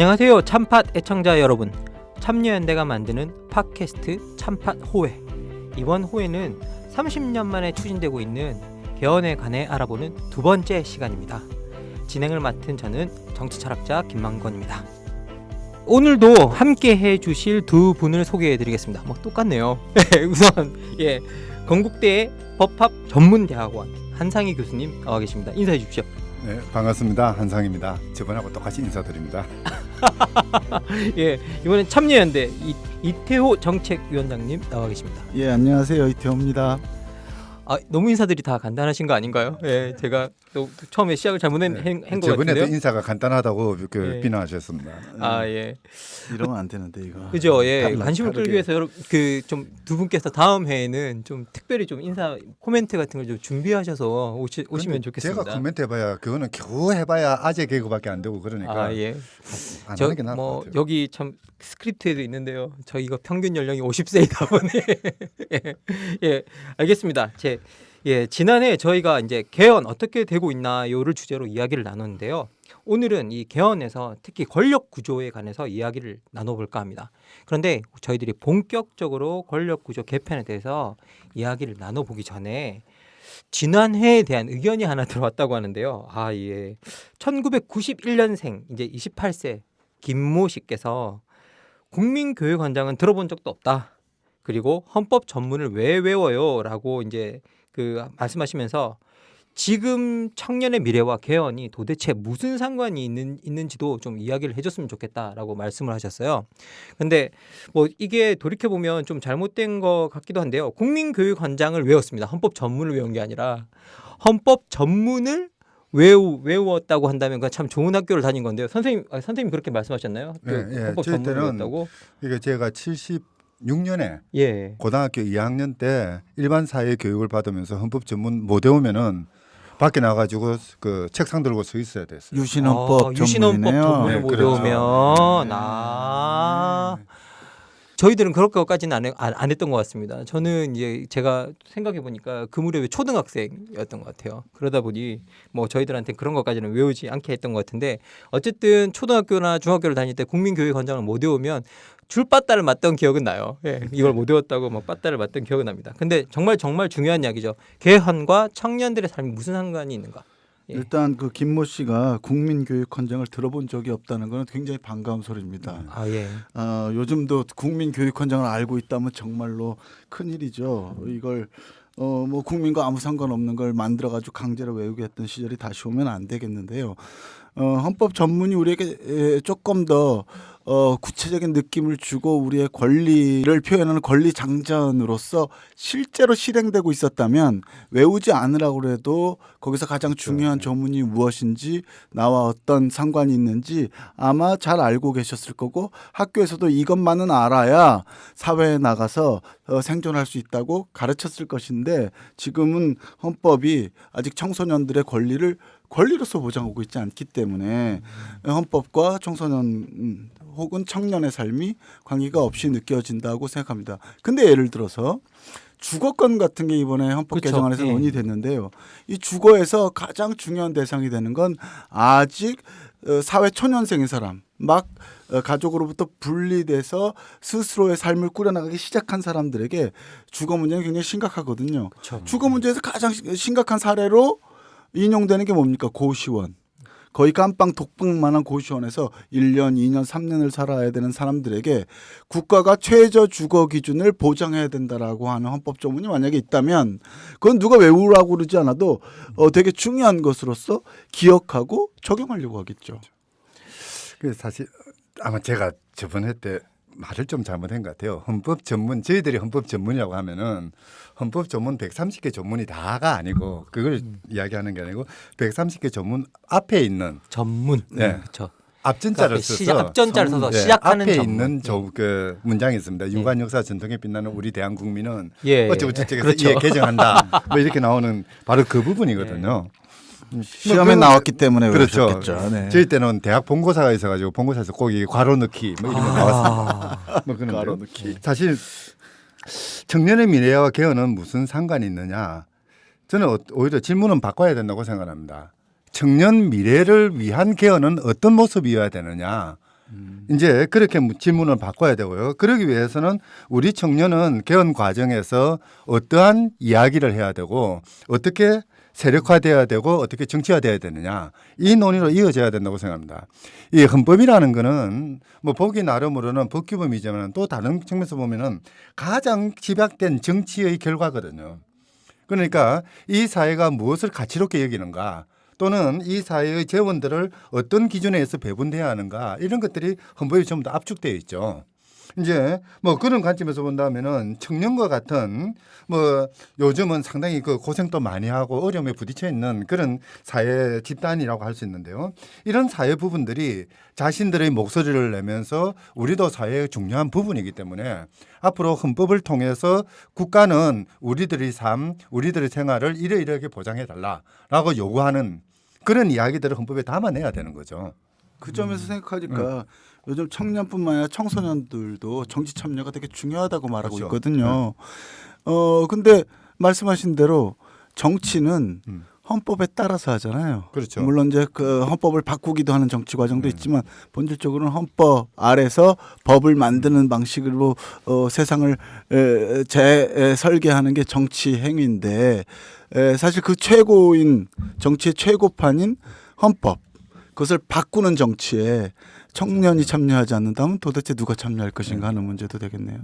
안녕하세요 참팟 애청자 여러분. 참여연대가 만드는 팟캐스트 참팟 호회. 이번 호회는 30년 만에 추진되고 있는 개헌에 관해 알아보는 두 번째 시간입니다. 진행을 맡은 저는 정치철학자 김만건입니다. 오늘도 함께 해주실 두 분을 소개해드리겠습니다. 뭐 똑같네요. 우선 건국대 법학 전문대학원 한상희 교수님 나와 계십니다. 인사해 주십시오. 네, 반갑습니다. 한상입니다. 저번하고 똑같이 인사드립니다. 이번엔 참여연대 이태호 정책위원장님 나와 계십니다. 예, 안녕하세요. 이태호입니다. 너무 인사들이 다 간단하신 거 아닌가요? 제가 또 처음에 시작을 잘못한 것 같은데요. 저번에도 인사가 간단하다고 비난하셨습니다. 이러면 안 되는데 이거. 그죠? 관심을 끌기 위해서 좀 두 분께서 다음 회에는 좀 특별히 좀 인사 코멘트 같은 걸 좀 준비하셔서 오시면 좋겠습니다. 제가 코멘트 해봐야 그거는 겨우 해봐야 아재 개그밖에 안 되고 그러니까. 안 하는 게 나을 것 같아요. 여기 참 스크립트에도 있는데요. 저 이거 평균 연령이 50세이다 보니 알겠습니다. 지난해 저희가 이제 개헌 어떻게 되고 있나요를 주제로 이야기를 나눴는데요. 오늘은 이 개헌에서 특히 권력 구조에 관해서 이야기를 나눠볼까 합니다. 그런데 저희들이 본격적으로 권력 구조 개편에 대해서 이야기를 나눠보기 전에 지난해에 대한 의견이 하나 들어왔다고 하는데요. 1991년생 이제 28세 김모 씨께서 국민교육원장은 들어본 적도 없다. 그리고 헌법 전문을 왜 외워요? 라고 이제 말씀하시면서 지금 청년의 미래와 개헌이 도대체 무슨 상관이 있는지도 좀 이야기를 해줬으면 좋겠다라고 말씀을 하셨어요. 근데 이게 돌이켜보면 좀 잘못된 것 같기도 한데요. 국민교육원장을 외웠습니다. 헌법 전문을 외운 게 아니라 헌법 전문을 외웠다고 한다면 그건 참 좋은 학교를 다닌 건데요. 선생님 그렇게 말씀하셨나요? 헌법 전문을 외웠다고? 이게 제가 76년에 고등학교 2학년 때 일반 사회 교육을 받으면서 헌법 전문 못 외우면은 밖에 나가지고 그 책상 들고 서 있어야 됐어요. 유신헌법 전문을 못 외우면 저희들은 그럴 것까지는 안 했던 것 같습니다. 저는 이제 제가 생각해 보니까 그 무렵에 초등학생이었던 것 같아요. 그러다 보니 저희들한테 그런 것까지는 외우지 않게 했던 것 같은데 어쨌든 초등학교나 중학교를 다닐 때 국민교육원장을 못 외우면 줄 빠따를 맞던 기억은 나요. 이걸 못 외웠다고 빠따를 맞던 기억은 납니다. 근데 정말 중요한 이야기죠. 개헌과 청년들의 삶이 무슨 상관이 있는가? 일단 그 김모 씨가 국민교육원장을 들어본 적이 없다는 건 굉장히 반가운 소리입니다. 요즘도 국민교육원장을 알고 있다면 정말로 큰일이죠. 이걸 국민과 아무 상관없는 걸 만들어가지고 강제로 외우게 했던 시절이 다시 오면 안 되겠는데요. 헌법 전문이 우리에게 조금 더 구체적인 느낌을 주고 우리의 권리를 표현하는 권리 장전으로서 실제로 실행되고 있었다면 외우지 않으라고 해도 거기서 가장 중요한 조문이 무엇인지 나와 어떤 상관이 있는지 아마 잘 알고 계셨을 거고 학교에서도 이것만은 알아야 사회에 나가서 생존할 수 있다고 가르쳤을 것인데 지금은 헌법이 아직 청소년들의 권리로서 보장하고 있지 않기 때문에 헌법과 청소년 혹은 청년의 삶이 관계가 없이 느껴진다고 생각합니다. 근데 예를 들어서 주거권 같은 게 이번에 헌법 개정안에서 논의됐는데요. 이 주거에서 가장 중요한 대상이 되는 건 아직 사회 초년생인 사람, 가족으로부터 분리돼서 스스로의 삶을 꾸려나가기 시작한 사람들에게 주거 문제는 굉장히 심각하거든요. 주거 문제에서 가장 심각한 사례로 인용되는 게 뭡니까? 고시원. 거의 깜빵 독방만한 고시원에서 1년, 2년, 3년을 살아야 되는 사람들에게 국가가 최저 주거 기준을 보장해야 된다라고 하는 헌법 조문이 만약에 있다면 그건 누가 외우라고 그러지 않아도 되게 중요한 것으로서 기억하고 적용하려고 하겠죠. 그래서 사실 아마 제가 저번에 때 말을 좀 잘못한 것 같아요. 헌법 전문, 저희들이 헌법 전문이라고 하면은 헌법 전문 130개 전문이 다가 아니고 그걸 이야기하는 게 아니고 130개 전문 앞에 있는 전문. 그렇죠. 앞전자를 써서 앞전자를 써서 시작하는 앞에 전문. 있는 그 문장이 있습니다. 유관 역사 전통에 빛나는 우리 대한 국민은 어쩌고저쩌고 그렇죠. 개정한다. 이렇게 나오는 바로 그 부분이거든요. 시험에 나왔기 때문에 그렇죠. 외우셨겠죠. 네. 저희 때는 대학 본고사가 있어가지고 본고사에서 꼭 이게 괄호 넣기 이런 거 나왔습니다. 괄호 넣기. 사실 청년의 미래와 개헌은 무슨 상관이 있느냐? 저는 오히려 질문은 바꿔야 된다고 생각합니다. 청년 미래를 위한 개헌은 어떤 모습이어야 되느냐? 이제 그렇게 질문을 바꿔야 되고요. 그러기 위해서는 우리 청년은 개헌 과정에서 어떠한 이야기를 해야 되고 어떻게 세력화돼야 되고 어떻게 정치화돼야 되느냐 이 논의로 이어져야 된다고 생각합니다. 이 헌법이라는 거는 뭐 보기 나름으로는 법규범이지만 또 다른 측면에서 보면은 가장 집약된 정치의 결과거든요. 그러니까 이 사회가 무엇을 가치롭게 여기는가 또는 이 사회의 재원들을 어떤 기준에 의해서 배분돼야 하는가 이런 것들이 헌법에 전부 다 압축되어 있죠. 이제 뭐 그런 관점에서 본다면은 청년과 같은 뭐 요즘은 상당히 그 고생도 많이 하고 어려움에 부딪혀 있는 그런 사회 집단이라고 할 수 있는데요. 이런 사회 부분들이 자신들의 목소리를 내면서 우리도 사회의 중요한 부분이기 때문에 앞으로 헌법을 통해서 국가는 우리들의 삶, 우리들의 생활을 이러이러하게 보장해 달라라고 요구하는 그런 이야기들을 헌법에 담아내야 되는 거죠. 그 점에서 생각하니까 요즘 청년뿐만 아니라 청소년들도 정치 참여가 되게 중요하다고 말하고 그렇죠. 있거든요. 근데 말씀하신 대로 정치는 헌법에 따라서 하잖아요. 그렇죠. 물론 이제 그 헌법을 바꾸기도 하는 정치 과정도 있지만 본질적으로는 헌법 아래서 법을 만드는 방식으로 세상을 재설계하는 게 정치 행위인데 사실 그 최고인 정치의 최고판인 헌법 그것을 바꾸는 정치에 청년이 참여하지 않는다면 도대체 누가 참여할 것인가 하는 문제도 되겠네요.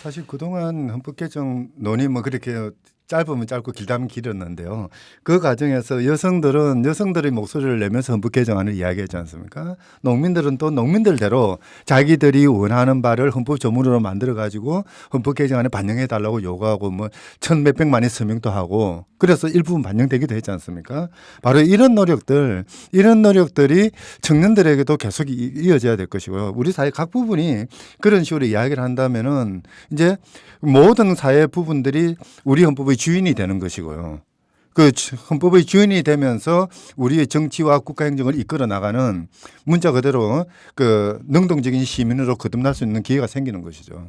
사실 그동안 헌법 개정 논의 뭐 그렇게 짧으면 짧고 길다면 길었는데요. 그 과정에서 여성들은 여성들의 목소리를 내면서 헌법 개정안을 이야기하지 않습니까? 농민들은 또 농민들대로 자기들이 원하는 바를 헌법 조문으로 만들어 가지고 헌법 개정안에 반영해 달라고 요구하고 뭐 천 몇백만의 서명도 하고 그래서 일부분 반영되기도 했지 않습니까? 바로 이런 노력들이 청년들에게도 계속 이어져야 될 것이고요. 우리 사회 각 부분이 그런 식으로 이야기를 한다면은 이제 모든 사회 부분들이 우리 헌법의 주인이 되는 것이고요. 그 헌법의 주인이 되면서 우리의 정치와 국가 행정을 이끌어 나가는 문자 그대로 그 능동적인 시민으로 거듭날 수 있는 기회가 생기는 것이죠.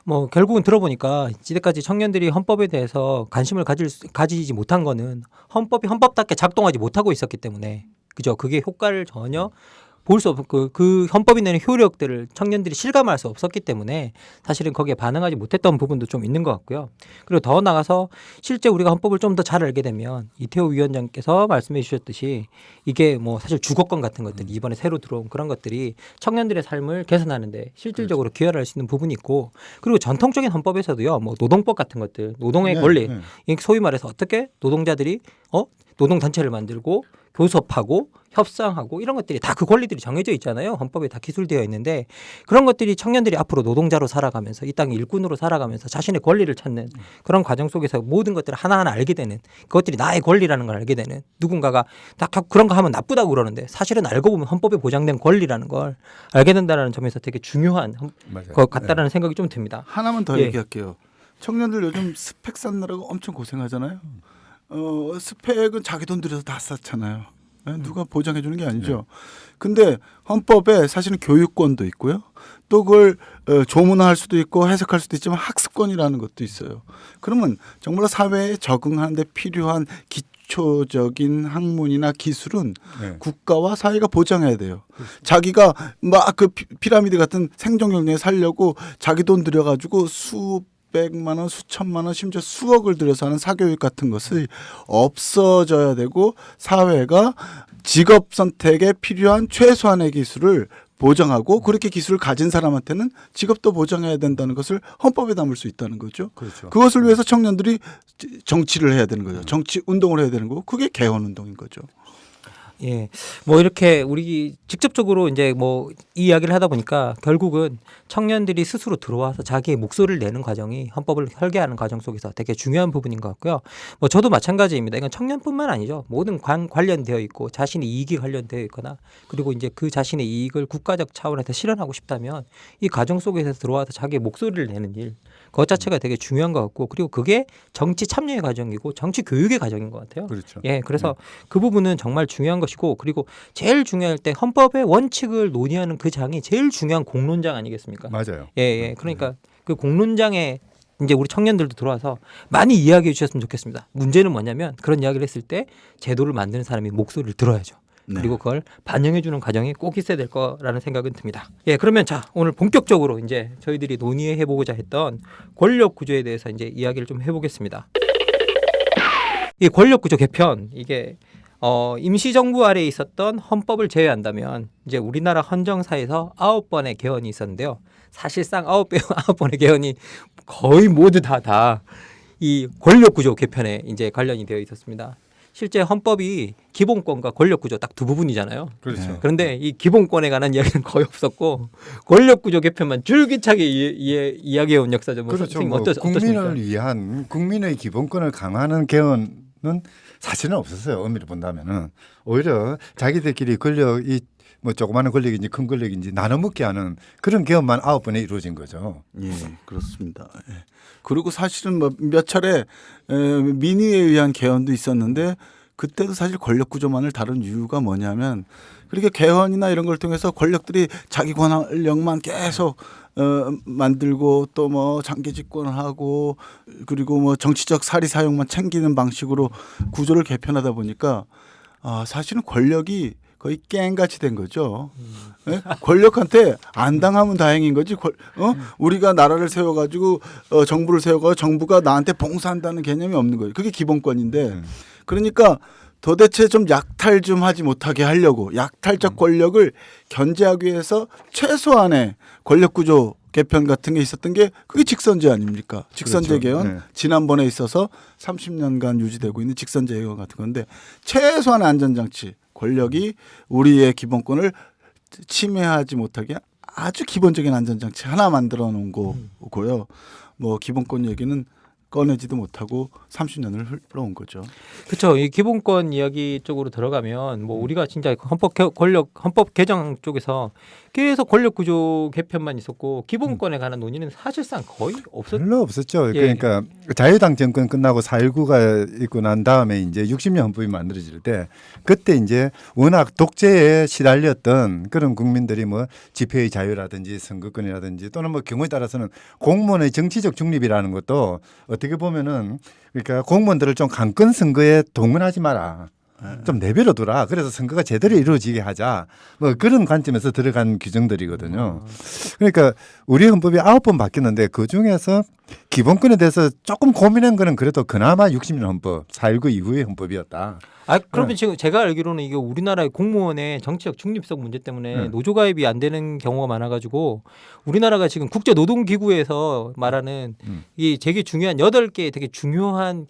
뭐 결국은 들어보니까 이제까지 청년들이 헌법에 대해서 관심을 가지지 못한 거는 헌법이 헌법답게 작동하지 못하고 있었기 때문에 그죠? 그게 효과를 전혀 볼 수 없고 그 헌법이 내는 효력들을 청년들이 실감할 수 없었기 때문에 사실은 거기에 반응하지 못했던 부분도 좀 있는 것 같고요. 그리고 더 나가서 실제 우리가 헌법을 좀 더 잘 알게 되면 이태호 위원장께서 말씀해 주셨듯이 이게 뭐 사실 주거권 같은 것들이 이번에 새로 들어온 그런 것들이 청년들의 삶을 개선하는데 실질적으로 기여를 할 수 있는 부분이 있고 그리고 전통적인 헌법에서도요. 뭐 노동법 같은 것들 노동의 권리 소위 말해서 어떻게 노동자들이 노동단체를 만들고 교섭하고 협상하고 이런 것들이 다 그 권리들이 정해져 있잖아요. 헌법에 다 기술되어 있는데 그런 것들이 청년들이 앞으로 노동자로 살아가면서 이 땅의 일꾼으로 살아가면서 자신의 권리를 찾는 그런 과정 속에서 모든 것들을 하나하나 알게 되는 그것들이 나의 권리라는 걸 알게 되는 누군가가 다 그런 거 하면 나쁘다고 그러는데 사실은 알고 보면 헌법에 보장된 권리라는 걸 알게 된다는 점에서 되게 중요한 것 같다라는 생각이 좀 듭니다. 하나만 더 얘기할게요. 청년들 요즘 스펙 쌓느라고 엄청 고생하잖아요. 스펙은 자기 돈 들여서 다 쌓잖아요. 누가 보장해 주는 게 아니죠. 근데 헌법에 사실은 교육권도 있고요. 또 그걸 조문할 수도 있고 해석할 수도 있지만 학습권이라는 것도 있어요. 그러면 정말로 사회에 적응하는 데 필요한 기초적인 학문이나 기술은 국가와 사회가 보장해야 돼요. 자기가 막 그 피라미드 같은 생존 경쟁에 살려고 자기 돈 들여가지고 수백만 원, 수천만 원, 심지어 수억을 들여서 하는 사교육 같은 것이 없어져야 되고 사회가 직업 선택에 필요한 최소한의 기술을 보장하고 그렇게 기술을 가진 사람한테는 직업도 보장해야 된다는 것을 헌법에 담을 수 있다는 거죠. 그렇죠. 그것을 위해서 청년들이 정치를 해야 되는 거죠. 정치 운동을 해야 되는 거고 그게 개헌 운동인 거죠. 예, 뭐 이렇게 우리 직접적으로 이제 뭐 이 이야기를 하다 보니까 결국은 청년들이 스스로 들어와서 자기의 목소리를 내는 과정이 헌법을 설계하는 과정 속에서 되게 중요한 부분인 것 같고요. 뭐 저도 마찬가지입니다. 이건 청년뿐만 아니죠. 모든 관련되어 있고 자신의 이익이 관련되어 있거나 그리고 이제 그 자신의 이익을 국가적 차원에서 실현하고 싶다면 이 과정 속에서 들어와서 자기의 목소리를 내는 일, 그것 자체가 되게 중요한 것 같고 그리고 그게 정치 참여의 과정이고 정치 교육의 과정인 것 같아요. 그렇죠. 예, 그래서 그 부분은 정말 중요한 것이고 그리고 제일 중요할 때 헌법의 원칙을 논의하는 그 장이 제일 중요한 공론장 아니겠습니까? 맞아요. 예. 그러니까 그 공론장에 이제 우리 청년들도 들어와서 많이 이야기해 주셨으면 좋겠습니다. 문제는 뭐냐면 그런 이야기를 했을 때 제도를 만드는 사람이 목소리를 들어야죠. 네. 그리고 그걸 반영해주는 과정이 꼭 있어야 될 거라는 생각은 듭니다. 예, 그러면 자 오늘 본격적으로 이제 저희들이 논의해보고자 했던 권력 구조에 대해서 이제 이야기를 좀 해보겠습니다. 이 권력 구조 개편 이게 임시정부 아래에 있었던 헌법을 제외한다면 이제 우리나라 헌정사에서 9번의 개헌이 있었는데요. 사실상 9번의 개헌이 거의 모두 다 이 권력 구조 개편에 이제 관련이 되어 있었습니다. 실제 헌법이 기본권과 권력 구조 딱 두 부분이잖아요. 그렇죠. 그런데 이 기본권에 관한 이야기는 거의 없었고 권력 구조 개편만 줄기차게 이야기해온 역사죠. 뭐 그렇죠. 선생님 뭐 어떻습니까? 국민을 위한 국민의 기본권을 강화하는 개헌은 사실은 없었어요. 엄밀히 본다면은 오히려 자기들끼리 권력이 뭐 조그마한 권력인지 큰 권력인지 나눠먹게 하는 그런 개헌만 9번에 이루어진 거죠. 예, 그렇습니다. 예. 그리고 사실은 뭐 몇 차례 민의에 의한 개헌도 있었는데 그때도 사실 권력 구조만을 다룬 이유가 뭐냐면 그렇게 개헌이나 이런 걸 통해서 권력들이 자기 권력만 계속 만들고 또 뭐 장기 집권을 하고 그리고 뭐 정치적 사리 사욕만 챙기는 방식으로 구조를 개편하다 보니까 사실은 권력이 거의 깽같이 된 거죠. 네? 권력한테 안 당하면 다행인 거지. 우리가 나라를 세워가지고 정부를 세워가지고 정부가 나한테 봉사한다는 개념이 없는 거예요. 그게 기본권인데 그러니까 도대체 좀 약탈 좀 하지 못하게 하려고 약탈적 권력을 견제하기 위해서 최소한의 권력구조 개편 같은 게 있었던 게 그게 직선제 아닙니까? 직선제 그렇죠. 개헌 네. 지난번에 있어서 30년간 유지되고 있는 직선제 개헌 같은 건데 최소한의 안전장치 권력이 우리의 기본권을 침해하지 못하게 아주 기본적인 안전장치 하나 만들어 놓은 거고요. 뭐 기본권 얘기는 꺼내지도 못하고 30년을 흘러온 거죠. 그렇죠. 이 기본권 이야기 쪽으로 들어가면 뭐 우리가 진짜 헌법 개정 쪽에서 계속 권력 구조 개편만 있었고 기본권에 관한 논의는 사실상 거의 별로 없었죠. 예. 그러니까 자유당 정권 끝나고 4.19가 있고 난 다음에 이제 60년 헌법이 만들어질 때 그때 이제 워낙 독재에 시달렸던 그런 국민들이 뭐 집회의 자유라든지 선거권이라든지 또는 뭐 경우에 따라서는 공무원의 정치적 중립이라는 것도 어떻게 보면은 그러니까 공무원들을 좀 강권 선거에 동원하지 마라. 좀 내버려둬라. 그래서 선거가 제대로 이루어지게 하자. 뭐 그런 관점에서 들어간 규정들이거든요. 그러니까 우리 헌법이 9번 바뀌었는데 그중에서 기본권에 대해서 조금 고민한 거는 그래도 그나마 60년 헌법, 4.19 이후의 헌법이었다. 그러면 지금 제가 알기로는 이게 우리나라의 공무원의 정치적 중립성 문제 때문에 노조 가입이 안 되는 경우가 많아가지고 우리나라가 지금 국제 노동 기구에서 말하는 이 되게 중요한 8개 되게 중요한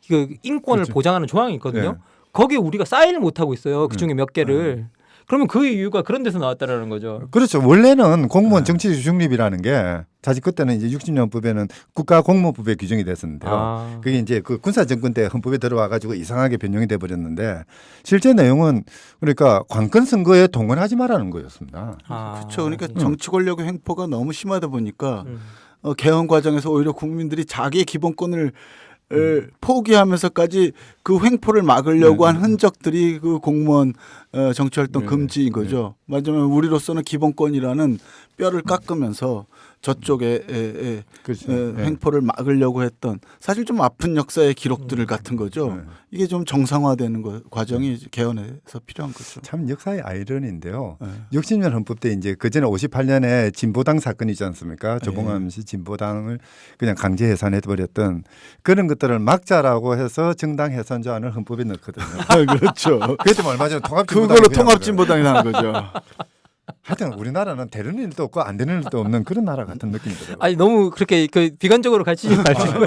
그 인권을 그렇죠. 보장하는 조항이 있거든요. 네. 거기에 우리가 사인을 못 하고 있어요. 그 중에 몇 개를. 그러면 그 이유가 그런 데서 나왔다라는 거죠. 그렇죠. 원래는 공무원 정치적 중립이라는 게 사실 그때는 이제 60년 헌법에는 국가공무법에 규정이 됐었는데요. 그게 이제 그 군사 정권 때 헌법에 들어와 가지고 이상하게 변경이 돼 버렸는데 실제 내용은 그러니까 관권 선거에 동원하지 말라는 거였습니다. 그렇죠. 그러니까 정치 권력의 횡포가 너무 심하다 보니까 개헌 과정에서 오히려 국민들이 자기의 기본권을 포기하면서까지 그 횡포를 막으려고 한 흔적들이 그 공무원 정치활동 금지인 거죠. 맞으면 우리로서는 기본권이라는 뼈를 깎으면서 저쪽에 그렇죠. 횡포를 막으려고 했던 사실 좀 아픈 역사의 기록들 같은 거죠. 이게 좀 정상화되는 과정이 개헌에서 필요한 거죠. 참 역사의 아이러니인데요. 60년 헌법 때 이제 그전에 58년에 진보당 사건이 있지 않습니까? 조봉암 씨 진보당을 그냥 강제 해산해버렸던 그런 것들을 막자라고 해서 정당 해산 조안을 헌법에 넣거든요. 그렇죠. 그때 얼마 전에 통합진보당 그걸로 통합진보당이 나는 거죠. 하여튼 우리나라는 되는 일도 없고 안 되는 일도 없는 그런 나라 같은 느낌이 들어요. 아니 너무 그렇게 비관적으로 가르치지 마시고.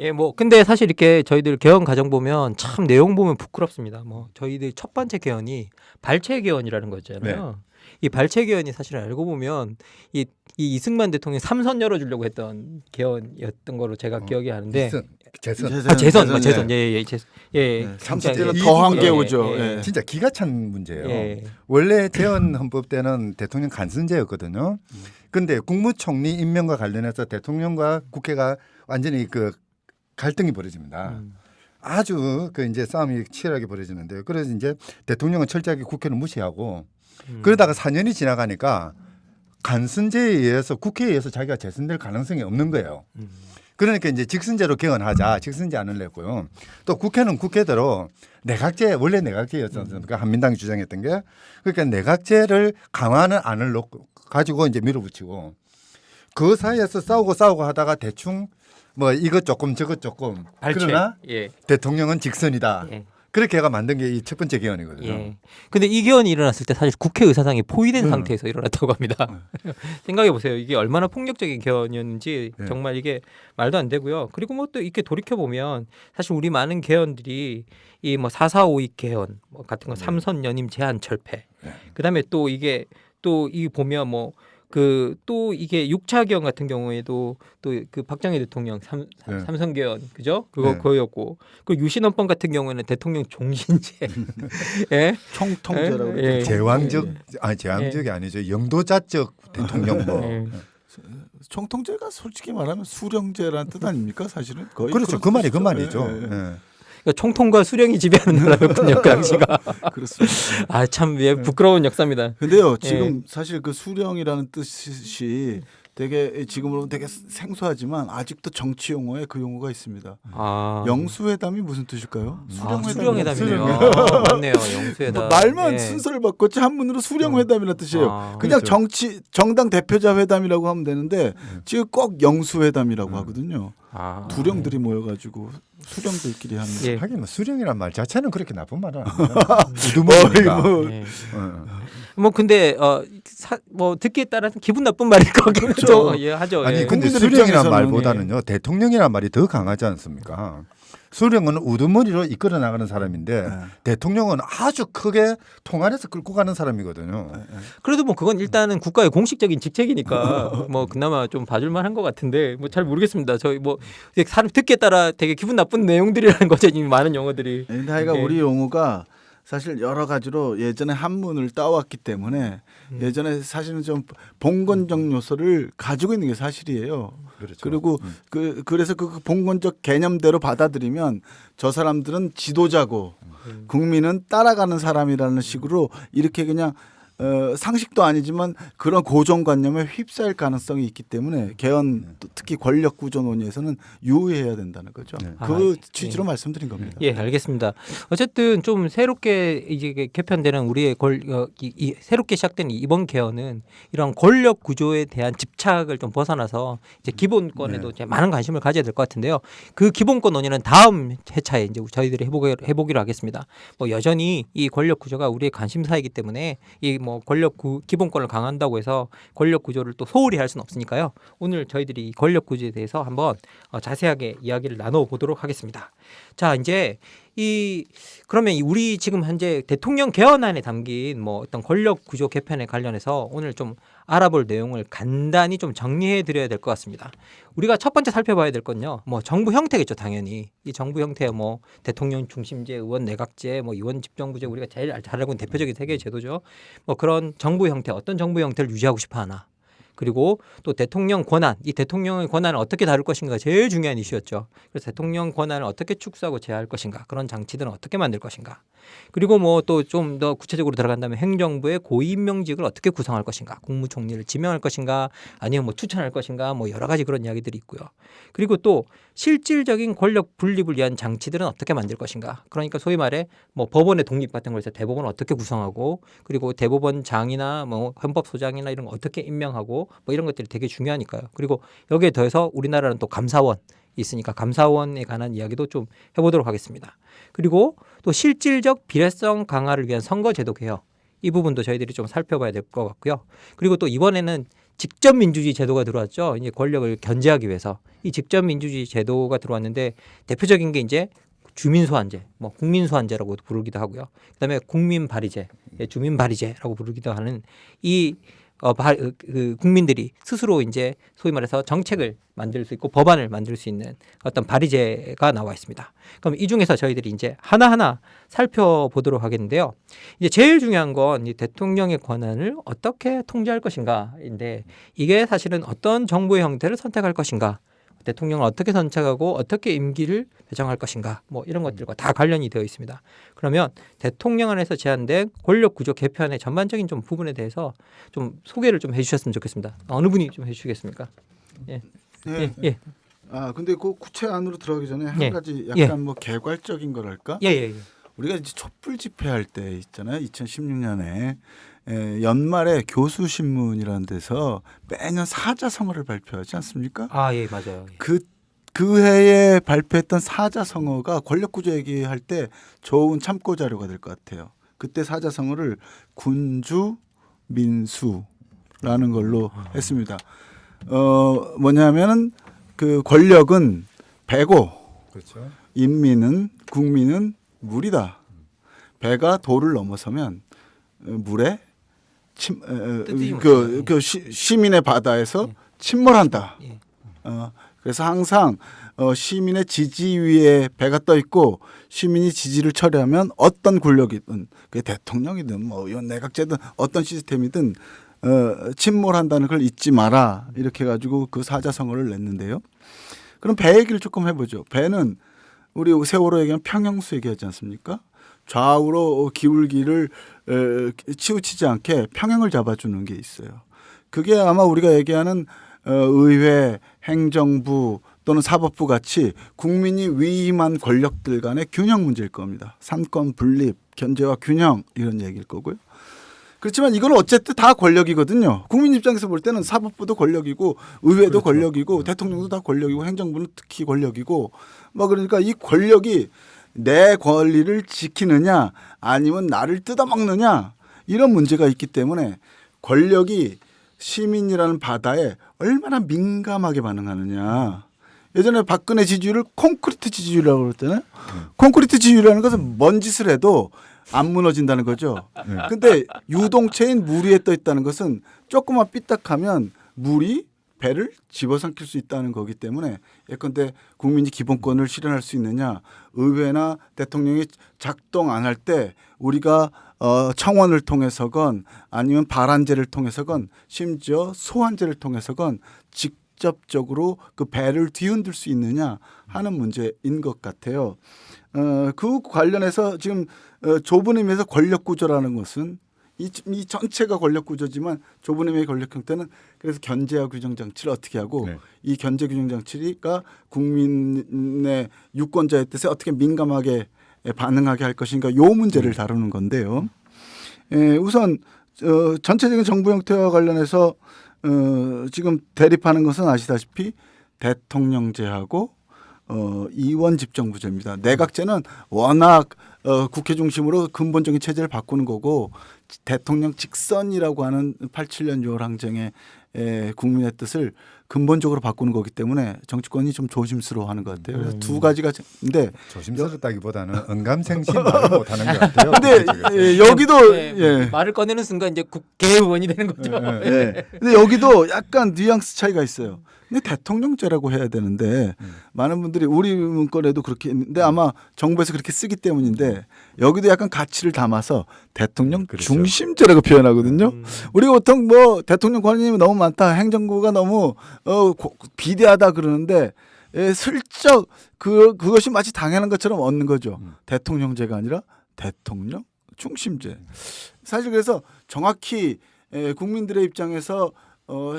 예, 뭐 근데 사실 이렇게 저희들 개헌 과정 보면 참 내용 보면 부끄럽습니다. 뭐 저희들 첫 번째 개헌이 발췌 개헌이라는 거잖아요. 이 발췌 개헌이 사실 알고 보면 이 이승만 대통령이 3선 열어주려고 했던 개헌이었던 거로 제가 기억이 하는데. 재선. 재선. 예. 참 진짜 때는 더한 게 오죠. 예. 진짜 기가 찬 문제예요. 예. 원래 재헌 헌법 때는 대통령 간선제였거든요. 그런데 국무총리 임명과 관련해서 대통령과 국회가 완전히 그 갈등이 벌어집니다. 아주 그 이제 싸움이 치열하게 벌어지는데요. 그래서 이제 대통령은 철저하게 국회를 무시하고 그러다가 4년이 지나가니까 간선제에 의해서 국회에 의해서 자기가 재선될 가능성이 없는 거예요. 그러니까 이제 직선제로 개헌하자. 직선제 안을 냈고요. 또 국회는 국회대로 내각제 원래 내각제였지 않습니까? 한민당이 주장했던 게 그러니까 내각제를 강화하는 안을 놓고 가지고 이제 밀어붙이고 그 사이에서 싸우고 하다가 대충 뭐 이것 조금 저것 조금 발췌. 그러나 예. 대통령은 직선이다. 예. 그렇게 해가 만든 게 이 첫 번째 개헌이거든요. 예. 근데 이 개헌이 일어났을 때 사실 국회 의사당이 포위된 상태에서 일어났다고 합니다. 생각해 보세요. 이게 얼마나 폭력적인 개헌이었는지 네. 정말 이게 말도 안 되고요. 그리고 뭐 또 이렇게 돌이켜 보면 사실 우리 많은 개헌들이 이 뭐 4.4.5.2 개헌 뭐 같은 거 삼선 연임 제한 철폐. 그다음에 또 이게 또 이 보면 뭐 그 또 이게 6차 개헌 같은 경우에도 또 그 박정희 대통령 삼선 개헌 그죠? 그거 네. 그거였고 그 유신헌법 같은 경우에는 대통령 종신제. 예? 총통제라고 예. 그러죠. 제왕적 아니 제왕적이 아니죠. 영도자적 대통령 뭐 예. 총통제가 솔직히 말하면 수령제라는 뜻 아닙니까? 사실은 거의 그렇죠. 그런 그 말이 그 뜻이죠. 말이죠. 예, 예. 그러니까 총통과 수령이 지배하는 나라였군요 그 당시가. 그렇습니다. 아 참 예, 부끄러운 역사입니다. 근데요, 지금 사실 그 수령이라는 뜻이 되게 지금으로는 되게 생소하지만 아직도 정치 용어에 그 용어가 있습니다. 아, 영수회담이 무슨 뜻일까요? 수령회담이네요. 아, 맞네요. 영수회담. 뭐 말만 예. 순서를 바꿨지 한문으로 수령회담이라는 뜻이에요. 아, 그냥 그렇죠. 정당 대표자 회담이라고 하면 되는데 지금 꼭 영수회담이라고 하거든요. 아, 두령들이 모여가지고 수령들끼리 하는. 예. 하긴 뭐 수령이란 말 자체는 그렇게 나쁜 말은 아니에요. 우두머리니까. 예. 어. 뭐 근데 뭐 듣기에 따라서 기분 나쁜 말일 거긴 그렇죠. 예, 하죠. 아니 예. 근데 국민들 수령이란 입장에서는 말보다는요 대통령이란 말이 더 강하지 않습니까? 수령은 우두머리로 이끌어 나가는 사람인데 대통령은 아주 크게 통안에서 끌고 가는 사람이거든요. 그래도 뭐 그건 일단은 국가의 공식적인 직책이니까 뭐 그나마 좀 봐줄 만한 것 같은데 뭐 잘 모르겠습니다. 저희 뭐 사람 듣기에 따라 되게 기분 나쁜 내용들이라는 거죠. 이 많은 용어들이. 근데 하여간 예. 우리 용어가 사실 여러 가지로 예전에 한문을 따왔기 때문에 예전에 사실은 좀 봉건적 요소를 가지고 있는 게 사실이에요. 그렇죠. 그리고 그래서 그 봉건적 개념대로 받아들이면 저 사람들은 지도자고 국민은 따라가는 사람이라는 식으로 이렇게 그냥 상식도 아니지만 그런 고정관념에 휩싸일 가능성이 있기 때문에 개헌 특히 권력 구조 논의에서는 유의해야 된다는 거죠. 네. 그 취지로 말씀드린 겁니다. 예, 알겠습니다. 어쨌든 좀 새롭게 이제 개편되는 우리의 새롭게 시작된 이번 개헌은 이런 권력 구조에 대한 집착을 좀 벗어나서 이제 기본권에도 이제 많은 관심을 가져야 될 것 같은데요. 그 기본권 논의는 다음 회차에 이제 저희들이 해보기로 하겠습니다. 뭐 여전히 이 권력 구조가 우리의 관심사이기 때문에 이 뭐 기본권을 강화한다고 해서 권력 구조를 또 소홀히 할 수는 없으니까요. 오늘 저희들이 이 권력 구조에 대해서 한번 자세하게 이야기를 나눠보도록 하겠습니다. 자, 이제 그러면 우리 지금 현재 대통령 개헌안에 담긴 뭐 어떤 권력 구조 개편에 관련해서 오늘 좀 알아볼 내용을 간단히 좀 정리해 드려야 될 것 같습니다. 우리가 첫 번째 살펴봐야 될 건요. 뭐 정부 형태겠죠, 당연히. 이 정부 형태 뭐 대통령 중심제, 의원 내각제, 뭐 의원 집정부제 우리가 제일 잘 알고 있는 대표적인 세계의 제도죠. 뭐 그런 정부 형태, 어떤 정부 형태를 유지하고 싶어 하나. 그리고 또 대통령 권한, 이 대통령의 권한을 어떻게 다룰 것인가가 제일 중요한 이슈였죠. 그래서 대통령 권한을 어떻게 축소하고 제어할 것인가, 그런 장치들은 어떻게 만들 것인가. 그리고 뭐 또 좀 더 구체적으로 들어간다면 행정부의 고위임명직을 어떻게 구성할 것인가, 국무총리를 지명할 것인가, 아니면 뭐 추천할 것인가, 뭐 여러 가지 그런 이야기들이 있고요. 그리고 또 실질적인 권력 분립을 위한 장치들은 어떻게 만들 것인가. 그러니까 소위 말해 뭐 법원의 독립 같은 거에서 대법원을 어떻게 구성하고, 그리고 대법원장이나 뭐 헌법소장이나 이런 거 어떻게 임명하고, 뭐 이런 것들이 되게 중요하니까요. 그리고 여기에 더해서 우리나라는 또 감사원 있으니까 감사원에 관한 이야기도 좀 해보도록 하겠습니다. 그리고 또 실질적 비례성 강화를 위한 선거제도 개혁, 이 부분도 저희들이 좀 살펴봐야 될 것 같고요. 그리고 또 이번에는 직접 민주주의 제도가 들어왔죠. 이제 권력을 견제하기 위해서 이 직접 민주주의 제도가 들어왔는데 대표적인 게 이제 주민소환제, 뭐 국민소환제라고 부르기도 하고요. 그다음에 국민발의제, 주민발의제라고 부르기도 하는 이 국민들이 스스로 이제 소위 말해서 정책을 만들 수 있고 법안을 만들 수 있는 어떤 발의제가 나와 있습니다. 그럼 이 중에서 저희들이 이제 하나하나 살펴보도록 하겠는데요. 이제 제일 중요한 건 이 대통령의 권한을 어떻게 통제할 것인가인데, 이게 사실은 어떤 정부의 형태를 선택할 것인가, 대통령을 어떻게 선택하고 어떻게 임기를 배정할 것인가, 뭐 이런 것들과 다 관련이 되어 있습니다. 그러면 대통령 안에서 제안된 권력 구조 개편의 전반적인 좀 부분에 대해서 좀 소개를 좀 해주셨으면 좋겠습니다. 어느 분이 좀 해주시겠습니까? 예. 네. 예. 근데 그 구체 안으로 들어가기 전에 한 예. 가지 약간 예. 뭐 개괄적인 거랄까? 예. 우리가 이제 촛불 집회할 때 있잖아요. 2016년에 연말에 교수신문이라는 데서 매년 사자성어를 발표하지 않습니까? 예, 맞아요. 예. 그 해에 발표했던 사자성어가 권력구조 얘기할 때 좋은 참고 자료가 될 것 같아요. 그때 사자성어를 군주 민수라는 걸로 했습니다. 뭐냐면은 그 권력은 배고 그렇죠. 국민은 물이다. 배가 도를 넘어서면 물에 시민의 바다에서 침몰한다. 예. 그래서 항상 시민의 지지 위에 배가 떠 있고 시민이 지지를 처리하면 어떤 권력이든 그게 대통령이든 뭐 의원 내각제든 어떤 시스템이든 침몰한다는 걸 잊지 마라 이렇게 해가지고 그 사자성어를 냈는데요. 그럼 배 얘기를 조금 해보죠. 배는 우리 세월호 얘기하면 평형수 얘기하지 않습니까? 좌우로 기울기를 치우치지 않게 평형을 잡아주는 게 있어요. 그게 아마 우리가 얘기하는 의회, 행정부 또는 사법부 같이 국민이 위임한 권력들 간의 균형 문제일 겁니다. 삼권 분립, 견제와 균형 이런 얘기일 거고요. 그렇지만 이건 어쨌든 다 권력이거든요. 국민 입장에서 볼 때는 사법부도 권력이고 의회도 그렇죠. 권력이고 대통령도 다 권력이고 행정부는 특히 권력이고 뭐 그러니까 이 권력이 내 권리를 지키느냐 아니면 나를 뜯어먹느냐 이런 문제가 있기 때문에 권력이 시민이라는 바다에 얼마나 민감하게 반응하느냐. 예전에 박근혜 지지율을 콘크리트 지지율이라고 그랬잖아요. 콘크리트 지지율이라는 것은 뭔 짓을 해도 안 무너진다는 거죠. 근데 유동체인 물 위에 떠 있다는 것은 조금만 삐딱하면 물이 배를 집어삼킬 수 있다는 거기 때문에 예컨대 국민이 기본권을 실현할 수 있느냐 의회나 대통령이 작동 안 할 때 우리가 청원을 통해서건 아니면 발안제를 통해서건 심지어 소환제를 통해서건 직접적으로 그 배를 뒤흔들 수 있느냐 하는 문제인 것 같아요. 그 관련해서 지금 좁은 의미에서 권력 구조라는 것은 이 전체가 권력 구조지만 좁은 의미의 권력 형태는 그래서 견제와 규정 장치를 어떻게 하고 이 견제 규정 장치가 국민의 유권자의 뜻에 어떻게 민감하게 반응하게 할 것인가 요 문제를 다루는 건데요. 우선 전체적인 정부 형태와 관련해서 지금 대립하는 것은 아시다시피 대통령제하고 이원 집정부제입니다. 내각제는 워낙 국회 중심으로 근본적인 체제를 바꾸는 거고 대통령 직선이라고 하는 87년 6월 항쟁의 국민의 뜻을 근본적으로 바꾸는 거기 때문에 정치권이 좀 조심스러워하는 것 같아요. 그래서 두 가지가 있는데 조심스럽다기보다는 언감생심 말을 못하는 것 같아요. 근데 여기도 말을 꺼내는 순간 이제 국회의원이 되는 거죠. 근데 여기도 약간 뉘앙스 차이가 있어요. 근데 대통령제라고 해야 되는데 많은 분들이 우리 문건에도 그렇게 있는데 아마 정부에서 그렇게 쓰기 때문인데 여기도 약간 가치를 담아서 대통령 중심제라고 표현하거든요. 우리가 보통 뭐 대통령 관임이 너무 많다, 행정부가 너무 비대하다 그러는데 슬쩍 그것이 마치 당연한 것처럼 얻는 거죠. 대통령제가 아니라 대통령 중심제. 사실 그래서 정확히 국민들의 입장에서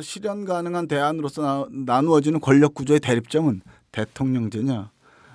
실현 가능한 대안으로서 나누어지는 권력 구조의 대립점은 대통령제냐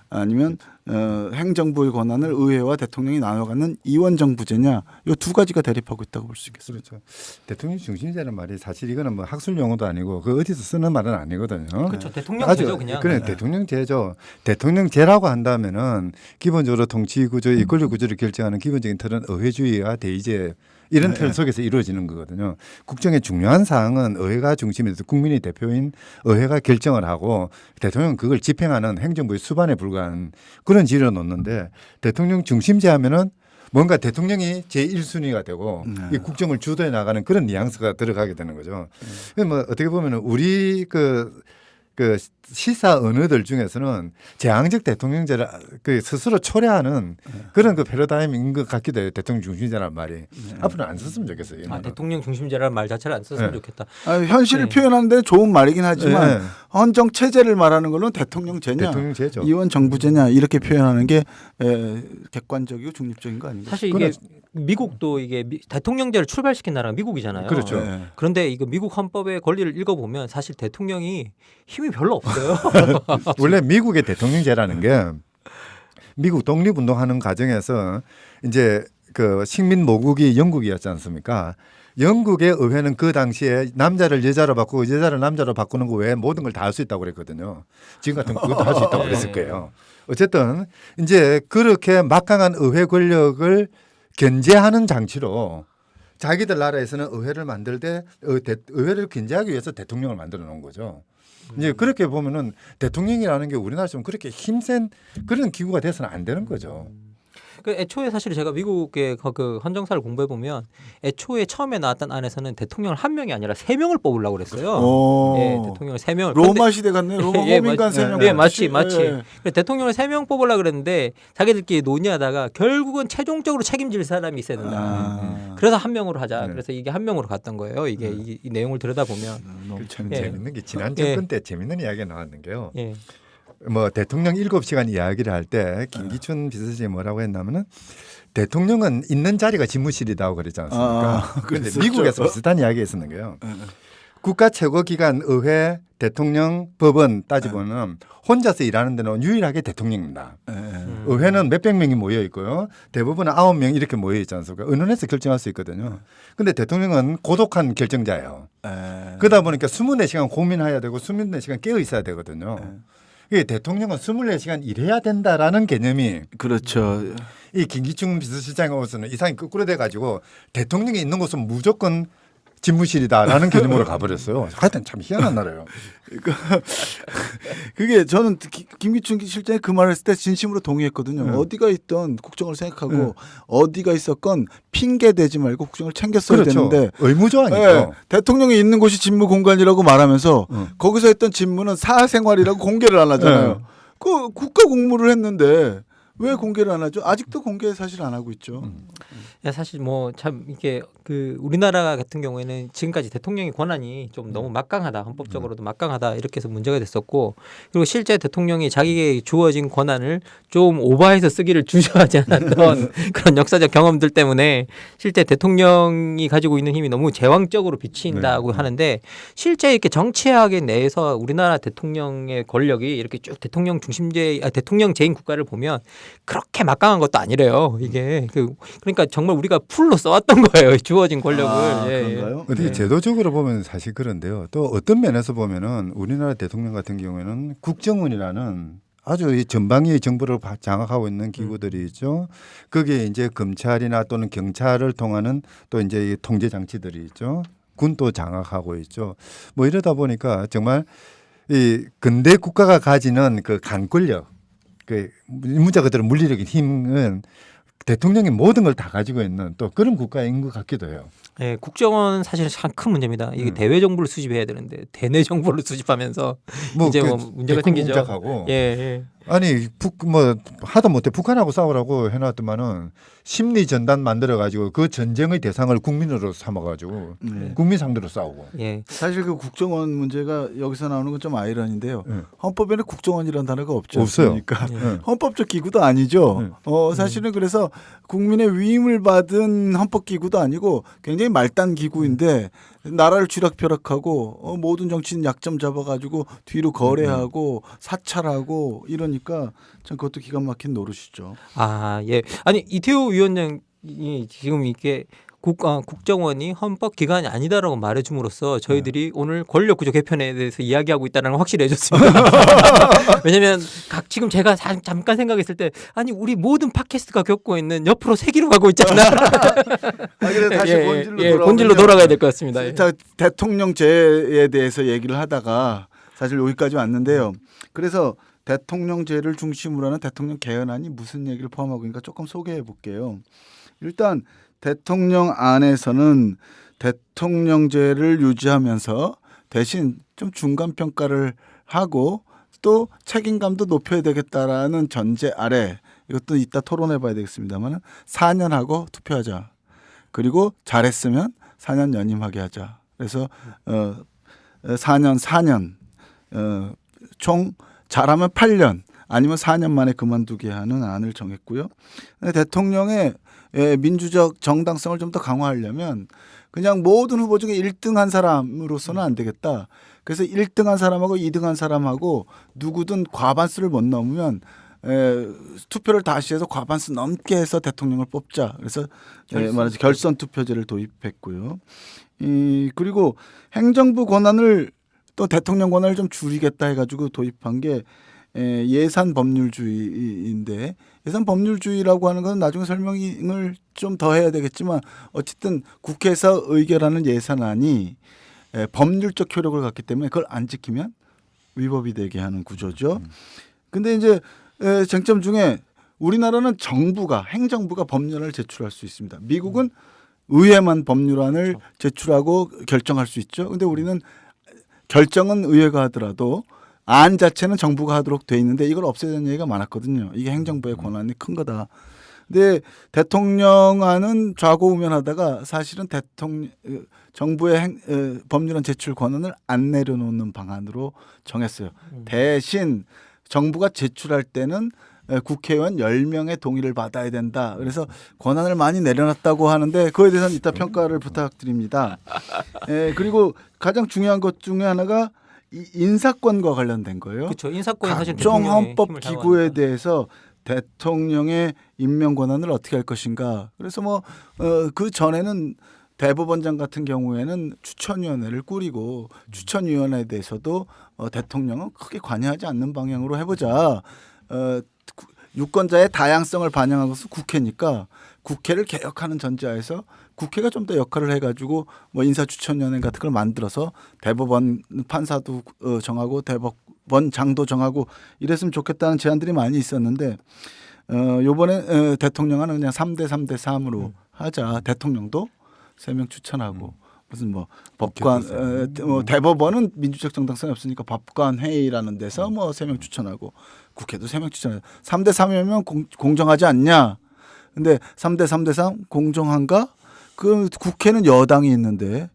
아니면 행정부의 권한을 의회와 대통령이 나눠가는 이원정부제냐 이 두 가지가 대립하고 있다고 볼 수 있겠습니다. 그렇죠. 대통령 중심제는 말이 사실 이거는 뭐 학술 용어도 아니고 그 어디서 쓰는 말은 아니거든요. 그렇죠. 대통령제죠 그냥. 그래 대통령제죠. 대통령제라고 한다면은 기본적으로 통치 구조, 이 권력 구조를 결정하는 기본적인 틀은 의회주의와 대의제 이런 틀 속에서 이루어지는 거거든요. 국정의 중요한 사항은 의회가 중심에서 국민의 대표인 의회가 결정을 하고 대통령은 그걸 집행하는 행정부의 수반에 불과한 그런 지위를 놓는데 대통령 중심제 하면은 뭔가 대통령이 제1순위가 되고 이 국정을 주도해 나가는 그런 뉘앙스가 들어가게 되는 거죠. 뭐 어떻게 보면 우리 그 시사 언어들 중에서는 제왕적 대통령제를 스스로 초래하는 그런 그 패러다임인 것 같기도 해요. 대통령 중심제라는 말이 앞으로는 안 썼으면 좋겠어요. 대통령 중심제라는 말 자체를 안 썼으면 좋겠다. 현실을 표현하는 데는 좋은 말이긴 하지만 헌정 체제를 말하는 걸로는 대통령제냐, 대통령제죠. 이원 정부제냐 이렇게 표현하는 게 객관적이고 중립적인 거 아닌가요? 사실 이게 미국도 이게 대통령제를 출발시킨 나라가 미국이잖아요. 그렇죠. 그런데 이거 미국 헌법의 권리를 읽어보면 사실 대통령이 힘 힘이 별로 없어요. 원래 미국의 대통령제라는 게 미국 독립운동하는 과정에서 이제 그 식민 모국이 영국이었지 않습니까? 영국의 의회는 그 당시에 남자를 여자로 바꾸고 여자를 남자로 바꾸는 거 외에 모든 걸 다 할 수 있다고 그랬거든요. 지금 같은 그것도 할 수 있다고 그랬을 거예요. 어쨌든 이제 그렇게 막강한 의회 권력을 견제하는 장치로 자기들 나라에서는 의회를 만들 때 의회를 견제하기 위해서 대통령을 만들어 놓은 거죠. 이제 그렇게 보면은 대통령이라는 게 우리나라처럼 그렇게 힘센 그런 기구가 돼서는 안 되는 거죠. 그 애초에 사실 제가 미국의 그 헌정사를 공부해 보면 애초에 처음에 나왔던 안에서는 대통령을 한 명이 아니라 세 명을 뽑으려고 그랬어요. 예, 대통령을 세 명을. 로마 시대 같네요. 로마 예, 호민관 세 명. 예, 맞지. 예. 대통령을 세 명 뽑으려고 그랬는데 자기들끼리 논의하다가 결국은 최종적으로 책임질 사람이 있어야 된다. 그래서 한 명으로 하자. 그래서 이게 한 명으로 갔던 거예요. 이게 이 내용을 들여다 보면 그 참 예. 재밌는 게 지난 정권 때 재밌는 이야기가 나왔는 게요. 예. 뭐 대통령 7시간 이야기를 할 때 김기춘 비서실장이 뭐라고 했냐면은 대통령은 있는 자리가 집무실이라고 그랬지 않습니까? 그런데 미국에서 비슷한 이야기 했었는 거예요. 국가 최고 기관 의회, 대통령, 법원 따지보면 혼자서 일하는 데는 유일하게 대통령입니다. 의회는 몇백 명이 모여 있고요. 대부분은 9명 이렇게 모여 있지 않습니까? 의논해서 결정할 수 있거든요. 근데 대통령은 고독한 결정자예요. 그러다 보니까 24시간 고민해야 되고 24시간 깨어 있어야 되거든요. 이게 대통령은 24시간 일해야 된다라는 개념이 그렇죠. 이 김기춘 비서실장으로서는 이상이 거꾸로 돼가지고 대통령이 있는 곳은 무조건 집무실이다라는 개념으로 가버렸어요. 하여튼 참 희한한 나라예요. 그게 저는 김기춘 실장이 그 말을 했을 때 진심으로 동의했거든요. 어디가 있던 국정을 생각하고 어디가 있었건 핑계 대지 말고 국정을 챙겼어야 그렇죠. 되는데 의무조항이죠. 대통령이 있는 곳이 집무 공간이라고 말하면서 거기서 했던 집무는 사생활이라고 공개를 안 하잖아요. 그 국가 공무를 했는데 왜 공개를 안 하죠? 아직도 공개 사실 안 하고 있죠. 야, 사실 뭐 참 이게 그 우리나라 같은 경우에는 지금까지 대통령의 권한이 좀 너무 막강하다, 헌법적으로도 막강하다 이렇게 해서 문제가 됐었고, 그리고 실제 대통령이 자기에게 주어진 권한을 좀 오버해서 쓰기를 주저하지 않았던 그런 역사적 경험들 때문에 실제 대통령이 가지고 있는 힘이 너무 제왕적으로 비친다고 하는데, 실제 이렇게 정치학에 내에서 우리나라 대통령의 권력이 이렇게 쭉 대통령 대통령제인 국가를 보면 그렇게 막강한 것도 아니래요. 이게 그러니까 정말 우리가 풀로 써왔던 거예요. 주어진 권력을. 그런가요? 어떻게 제도적으로 보면 사실 그런데요. 또 어떤 면에서 보면은 우리나라 대통령 같은 경우에는 국정원이라는 아주 이 전방위의 정보를 장악하고 있는 기구들이 있죠. 거기에 이제 검찰이나 또는 경찰을 통하는 또 이제 이 통제 장치들이 있죠. 군도 장악하고 있죠. 뭐 이러다 보니까 정말 이 근대 국가가 가지는 그 강권력, 그 문자 그대로 물리적인 힘은 대통령이 모든 걸 다 가지고 있는 또 그런 국가인 것 같기도 해요. 네, 국정원은 사실 참 큰 문제입니다. 이게 대외 정보를 수집해야 되는데 대내 정보를 수집하면서 이제 뭐 문제가 생기죠. 공작하고. 예. 아니 뭐 하다 못해 북한하고 싸우라고 해놨더만은 심리 전단 만들어 가지고 그 전쟁의 대상을 국민으로 삼아가지고 국민 상대로 싸우고. 예. 사실 그 국정원 문제가 여기서 나오는 건 좀 아이러니인데요. 헌법에는 국정원이라는 단어가 없죠. 없어요. 그러니까 헌법적 기구도 아니죠. 사실은 그래서 국민의 위임을 받은 헌법 기구도 아니고 굉장히 말단 기구인데 나라를 쥐락펴락하고 모든 정치인 약점 잡아가지고 뒤로 거래하고 사찰하고 이러니까 참 그것도 기가 막힌 노릇이죠. 아, 예. 아니 이태호 위원장이 지금 이게 국정원이 헌법 기관이 아니다라고 말해줌으로써 저희들이 오늘 권력구조 개편에 대해서 이야기하고 있다는 걸 확실해졌습니다. 왜냐하면 지금 제가 잠깐 생각했을 때 아니 우리 모든 팟캐스트가 겪고 있는 옆으로 세기로 가고 있잖아. 그래서 다시 본질로 돌아가야 될 것 같습니다. 대통령제에 대해서 얘기를 하다가 사실 여기까지 왔는데요. 그래서 대통령제를 중심으로 하는 대통령 개헌안이 무슨 얘기를 포함하고 있는가 조금 소개해 볼게요. 일단 대통령 안에서는 대통령제를 유지하면서 대신 좀 중간 평가를 하고 또 책임감도 높여야 되겠다라는 전제 아래 이것도 이따 토론해 봐야 되겠습니다만 4년 하고 투표하자. 그리고 잘했으면 4년 연임하게 하자. 그래서 4년 총 잘하면 8년 아니면 4년 만에 그만두게 하는 안을 정했고요. 대통령의 민주적 정당성을 좀 더 강화하려면 그냥 모든 후보 중에 1등한 사람으로서는 안 되겠다. 그래서 1등한 사람하고 2등한 사람하고 누구든 과반수를 못 넘으면 투표를 다시 해서 과반수 넘게 해서 대통령을 뽑자. 그래서 말하자면 결선 투표제를 도입했고요. 그리고 행정부 권한을 또 대통령 권한을 좀 줄이겠다 해가지고 도입한 게 예산 법률주의인데, 예산 법률주의라고 하는 건 나중에 설명을 좀 더 해야 되겠지만 어쨌든 국회에서 의결하는 예산안이 법률적 효력을 갖기 때문에 그걸 안 지키면 위법이 되게 하는 구조죠. 근데 이제 쟁점 중에 우리나라는 정부가, 행정부가 법률안을 제출할 수 있습니다. 미국은 의회만 법률안을 제출하고 결정할 수 있죠. 근데 우리는 결정은 의회가 하더라도 안 자체는 정부가 하도록 돼 있는데 이걸 없애자는 얘기가 많았거든요. 이게 행정부의 권한이 큰 거다. 근데 대통령안은 좌고우면하다가 사실은 정부의 법률안 제출 권한을 안 내려놓는 방안으로 정했어요. 대신 정부가 제출할 때는 국회의원 10명의 동의를 받아야 된다. 그래서 권한을 많이 내려놨다고 하는데 그거에 대해서는 이따 평가를 부탁드립니다. 그리고 가장 중요한 것 중에 하나가 인사권과 관련된 거예요. 그렇죠. 인사권이 사실 각종 대통령의 헌법 힘을 기구에 사용하니까. 대해서 대통령의 임명 권한을 어떻게 할 것인가. 그래서 그 전에는 대법원장 같은 경우에는 추천위원회를 꾸리고 추천위원회에 대해서도 대통령은 크게 관여하지 않는 방향으로 해보자. 유권자의 다양성을 반영하고서 국회니까 국회를 개혁하는 전제하에서 국회가 좀 더 역할을 해가지고 인사추천위원회 같은 걸 만들어서 대법원 판사도 정하고 대법원장도 정하고 이랬으면 좋겠다는 제안들이 많이 있었는데 요번에 대통령은 그냥 3대 3대 3으로 하자. 대통령도 3명 추천하고 무슨 법관 대법원은 민주적 정당성이 없으니까 법관 회의라는 데서 3명 추천하고 국회도 3명 추천해요. 3대 3이면 공정하지 않냐? 근데 3대 3대 3 공정한가? 그 국회는 여당이 있는데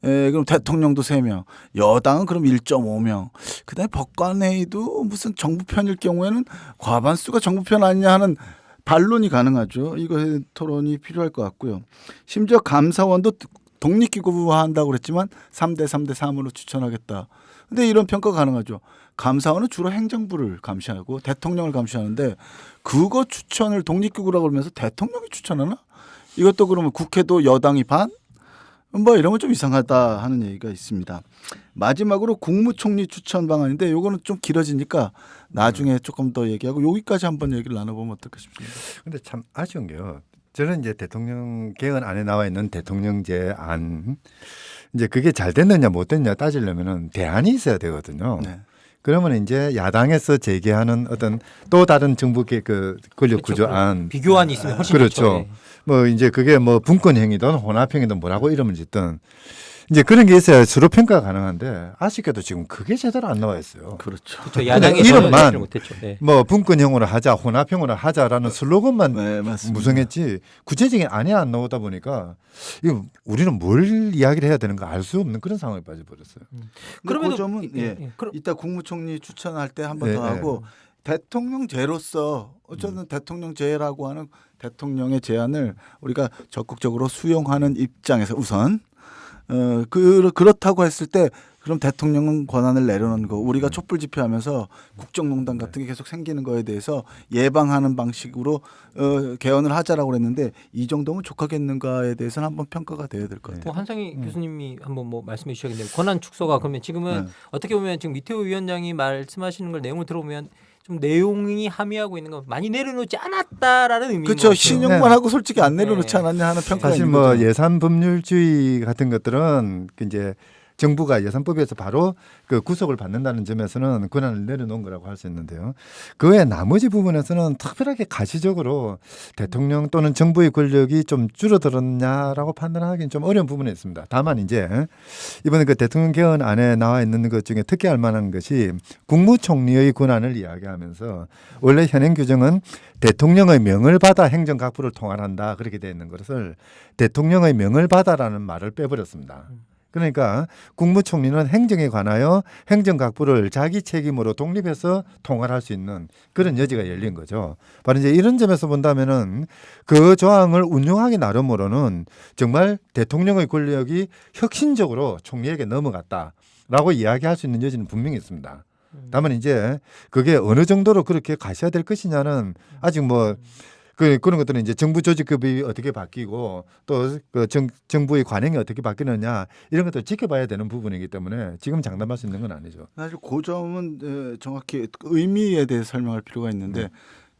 그럼 대통령도 3명, 여당은 그럼 1.5명. 그다음에 법관회의도 무슨 정부 편일 경우에는 과반수가 정부 편 아니냐 하는 반론이 가능하죠. 이거 토론이 필요할 것 같고요. 심지어 감사원도 독립기구화한다고 그랬지만 3대 3대 3으로 추천하겠다. 근데 이런 평가가 가능하죠. 감사원은 주로 행정부를 감시하고 대통령을 감시하는데 그거 추천을 독립기구라고 그러면서 대통령이 추천하나? 이것도 그러면 국회도 여당이 반? 이러면 좀 이상하다 하는 얘기가 있습니다. 마지막으로 국무총리 추천 방안인데 요거는 좀 길어지니까 나중에 조금 더 얘기하고 여기까지 한번 얘기를 나눠보면 어떨까 싶습니다. 근데 참 아쉬운 게요. 저는 이제 대통령 개헌 안에 나와 있는 대통령제 안 이제 그게 잘 됐느냐 못 됐느냐 따지려면은 대안이 있어야 되거든요. 네. 그러면 이제 야당에서 제기하는 어떤 또 다른 정부의 그 권력 그렇죠. 구조안 비교안이 있으면 훨씬 그렇죠. 좋죠. 네. 이제 그게 분권행위든 혼합행위든 뭐라고 이름을 짓든 이제 그런 게 있어야 서로 평가가 가능한데 아쉽게도 지금 그게 제대로 안 나와 있어요. 그렇죠. 그렇죠. 야당이 이름만 못했죠. 네. 분권형으로 하자, 혼합형으로 하자라는 슬로건만 네, 맞습니다. 무성했지 구체적인 안이 안 나오다 보니까 이거 우리는 뭘 이야기를 해야 되는가 알 수 없는 그런 상황에 빠져버렸어요. 그러면 그 점은 그럼 이따 국무총리 추천할 때 한 번 더 네, 하고 대통령제로서 어쨌든 대통령제라고 하는 대통령의 제안을 우리가 적극적으로 수용하는 입장에서 우선 그렇다고 했을 때 그럼 대통령은 권한을 내려놓는 거 우리가 촛불 집회하면서 국정농단 같은 게 계속 생기는 거에 대해서 예방하는 방식으로 개헌을 하자라고 그랬는데 이 정도면 족하겠는가에 대해서는 한번 평가가 돼야 될 것 같아요. 한상희 교수님이 한번 말씀해 주셔야겠네요. 권한 축소가 그러면 지금은 어떻게 보면 지금 이태호 위원장이 말씀하시는 걸 내용을 들어보면 좀 내용이 함의하고 있는 건 많이 내려놓지 않았다라는 의미인 것 그렇죠. 같아요. 신용만 하고 솔직히 안 내려놓지 네. 않았냐 하는 평가가 사실 있는 거죠. 예산 법률주의 같은 것들은 이제 정부가 예산법에서 바로 그 구속을 받는다는 점에서는 권한을 내려놓은 거라고 할 수 있는데요. 그 외 나머지 부분에서는 특별하게 가시적으로 대통령 또는 정부의 권력이 좀 줄어들었냐라고 판단하기는 좀 어려운 부분이 있습니다. 다만 이제 이번에 그 대통령 개헌 안에 나와 있는 것 중에 특히할 만한 것이 국무총리의 권한을 이야기하면서 원래 현행 규정은 대통령의 명을 받아 행정각부를 통할한다 그렇게 되어 있는 것을 대통령의 명을 받아라는 말을 빼버렸습니다. 그러니까 국무총리는 행정에 관하여 행정각부를 자기 책임으로 독립해서 통할할 수 있는 그런 여지가 열린 거죠. 바로 이제 이런 점에서 본다면은 그 조항을 운용하기 나름으로는 정말 대통령의 권력이 혁신적으로 총리에게 넘어갔다라고 이야기할 수 있는 여지는 분명히 있습니다. 다만 이제 그게 어느 정도로 그렇게 가셔야 될 것이냐는 아직 뭐 그런 것들은 이제 정부 조직급이 어떻게 바뀌고 또 그 정부의 관행이 어떻게 바뀌느냐 이런 것들 지켜봐야 되는 부분이기 때문에 지금 장담할 수 있는 건 아니죠. 사실 그 점은 정확히 의미에 대해서 설명할 필요가 있는데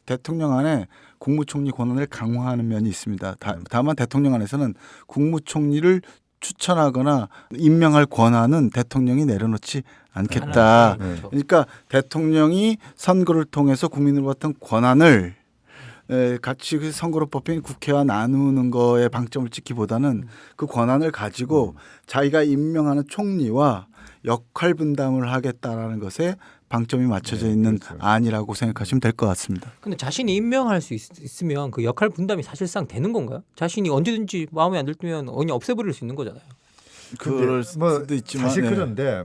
대통령 안에 국무총리 권한을 강화하는 면이 있습니다. 다만 대통령 안에서는 국무총리를 추천하거나 임명할 권한은 대통령이 내려놓지 않겠다. 그러니까 대통령이 선거를 통해서 국민으로부터 권한을 같이 그 선거로 뽑힌 국회와 나누는 거에 방점을 찍기보다는 그 권한을 가지고 자기가 임명하는 총리와 역할 분담을 하겠다라는 것에 방점이 맞춰져 있는 그렇죠. 안이라고 생각하시면 될 것 같습니다. 근데 자신이 임명할 수 있으면 그 역할 분담이 사실상 되는 건가요? 자신이 언제든지 마음에 안 들면 그냥 없애버릴 수 있는 거잖아요. 그럴 수도 있지만 사실 그런데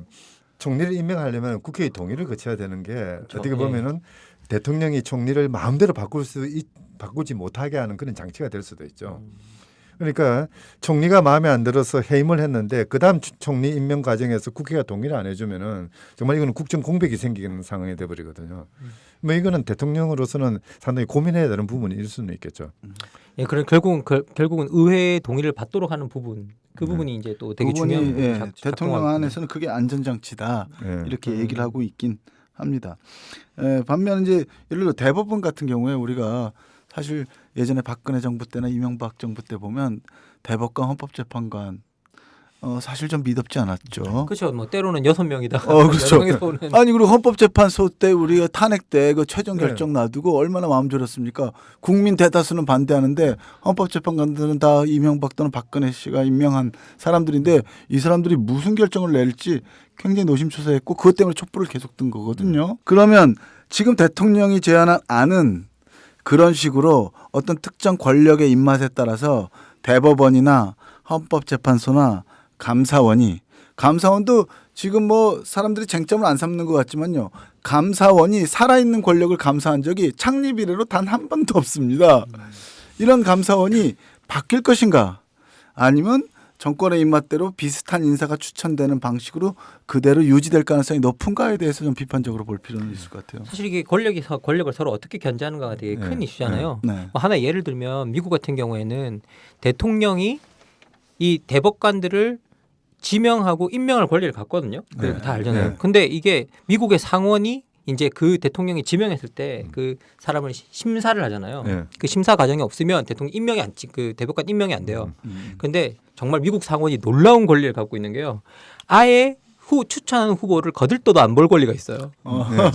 총리를 임명하려면 국회의 동의를 거쳐야 되는 게 어떻게 보면은 대통령이 총리를 마음대로 바꾸지 못하게 하는 그런 장치가 될 수도 있죠. 그러니까 총리가 마음에 안 들어서 해임을 했는데 그다음 총리 임명 과정에서 국회가 동의를 안 해주면은 정말 이거는 국정 공백이 생기는 상황이 돼버리거든요. 뭐 이거는 대통령으로서는 상당히 고민해야 되는 부분일 수는 있겠죠. 예, 그래 결국은 의회의 동의를 받도록 하는 부분, 그 부분이 이제 또 되게 중요한 부분이 대통령 안에서는 그게 안전장치다 이렇게 얘기를 하고 있긴 합니다. 반면 이제 예를 들어 대법원 같은 경우에 우리가 사실 예전에 박근혜 정부 때나 이명박 정부 때 보면 대법관 헌법재판관 사실 좀 미덥지 않았죠. 그렇죠. 뭐 때로는 6명이다. 그렇죠. 아니 그리고 헌법재판소 때 우리가 탄핵 때 그 최종 결정 놔두고 얼마나 마음 졸였습니까? 국민 대다수는 반대하는데 헌법재판관들은 다 이명박 또는 박근혜 씨가 임명한 사람들인데 이 사람들이 무슨 결정을 낼지 굉장히 노심초사했고 그것 때문에 촛불을 계속 든 거거든요. 그러면 지금 대통령이 제안한 안은 그런 식으로 어떤 특정 권력의 입맛에 따라서 대법원이나 헌법재판소나 감사원도 지금 뭐 사람들이 쟁점을 안 삼는 것 같지만요. 감사원이 살아있는 권력을 감사한 적이 창립 이래로 단 한 번도 없습니다. 이런 감사원이 바뀔 것인가 아니면 정권의 입맛대로 비슷한 인사가 추천되는 방식으로 그대로 유지될 가능성이 높은가에 대해서 좀 비판적으로 볼 필요는 있을 것 같아요. 사실 이게 권력을 서로 어떻게 견제하는가가 되게 큰 이슈잖아요. 뭐 하나 예를 들면 미국 같은 경우에는 대통령이 이 대법관들을 지명하고 임명할 권리를 갖거든요. 다 알잖아요. 근데 이게 미국의 상원이 이제 그 대통령이 지명했을 때 그 사람을 심사를 하잖아요. 그 심사 과정이 없으면 대통령 그 대법관 임명이 안 돼요. 근데 정말 미국 상원이 놀라운 권리를 갖고 있는 게요. 아예 추천하는 후보를 거들떠도 안 볼 권리가 있어요.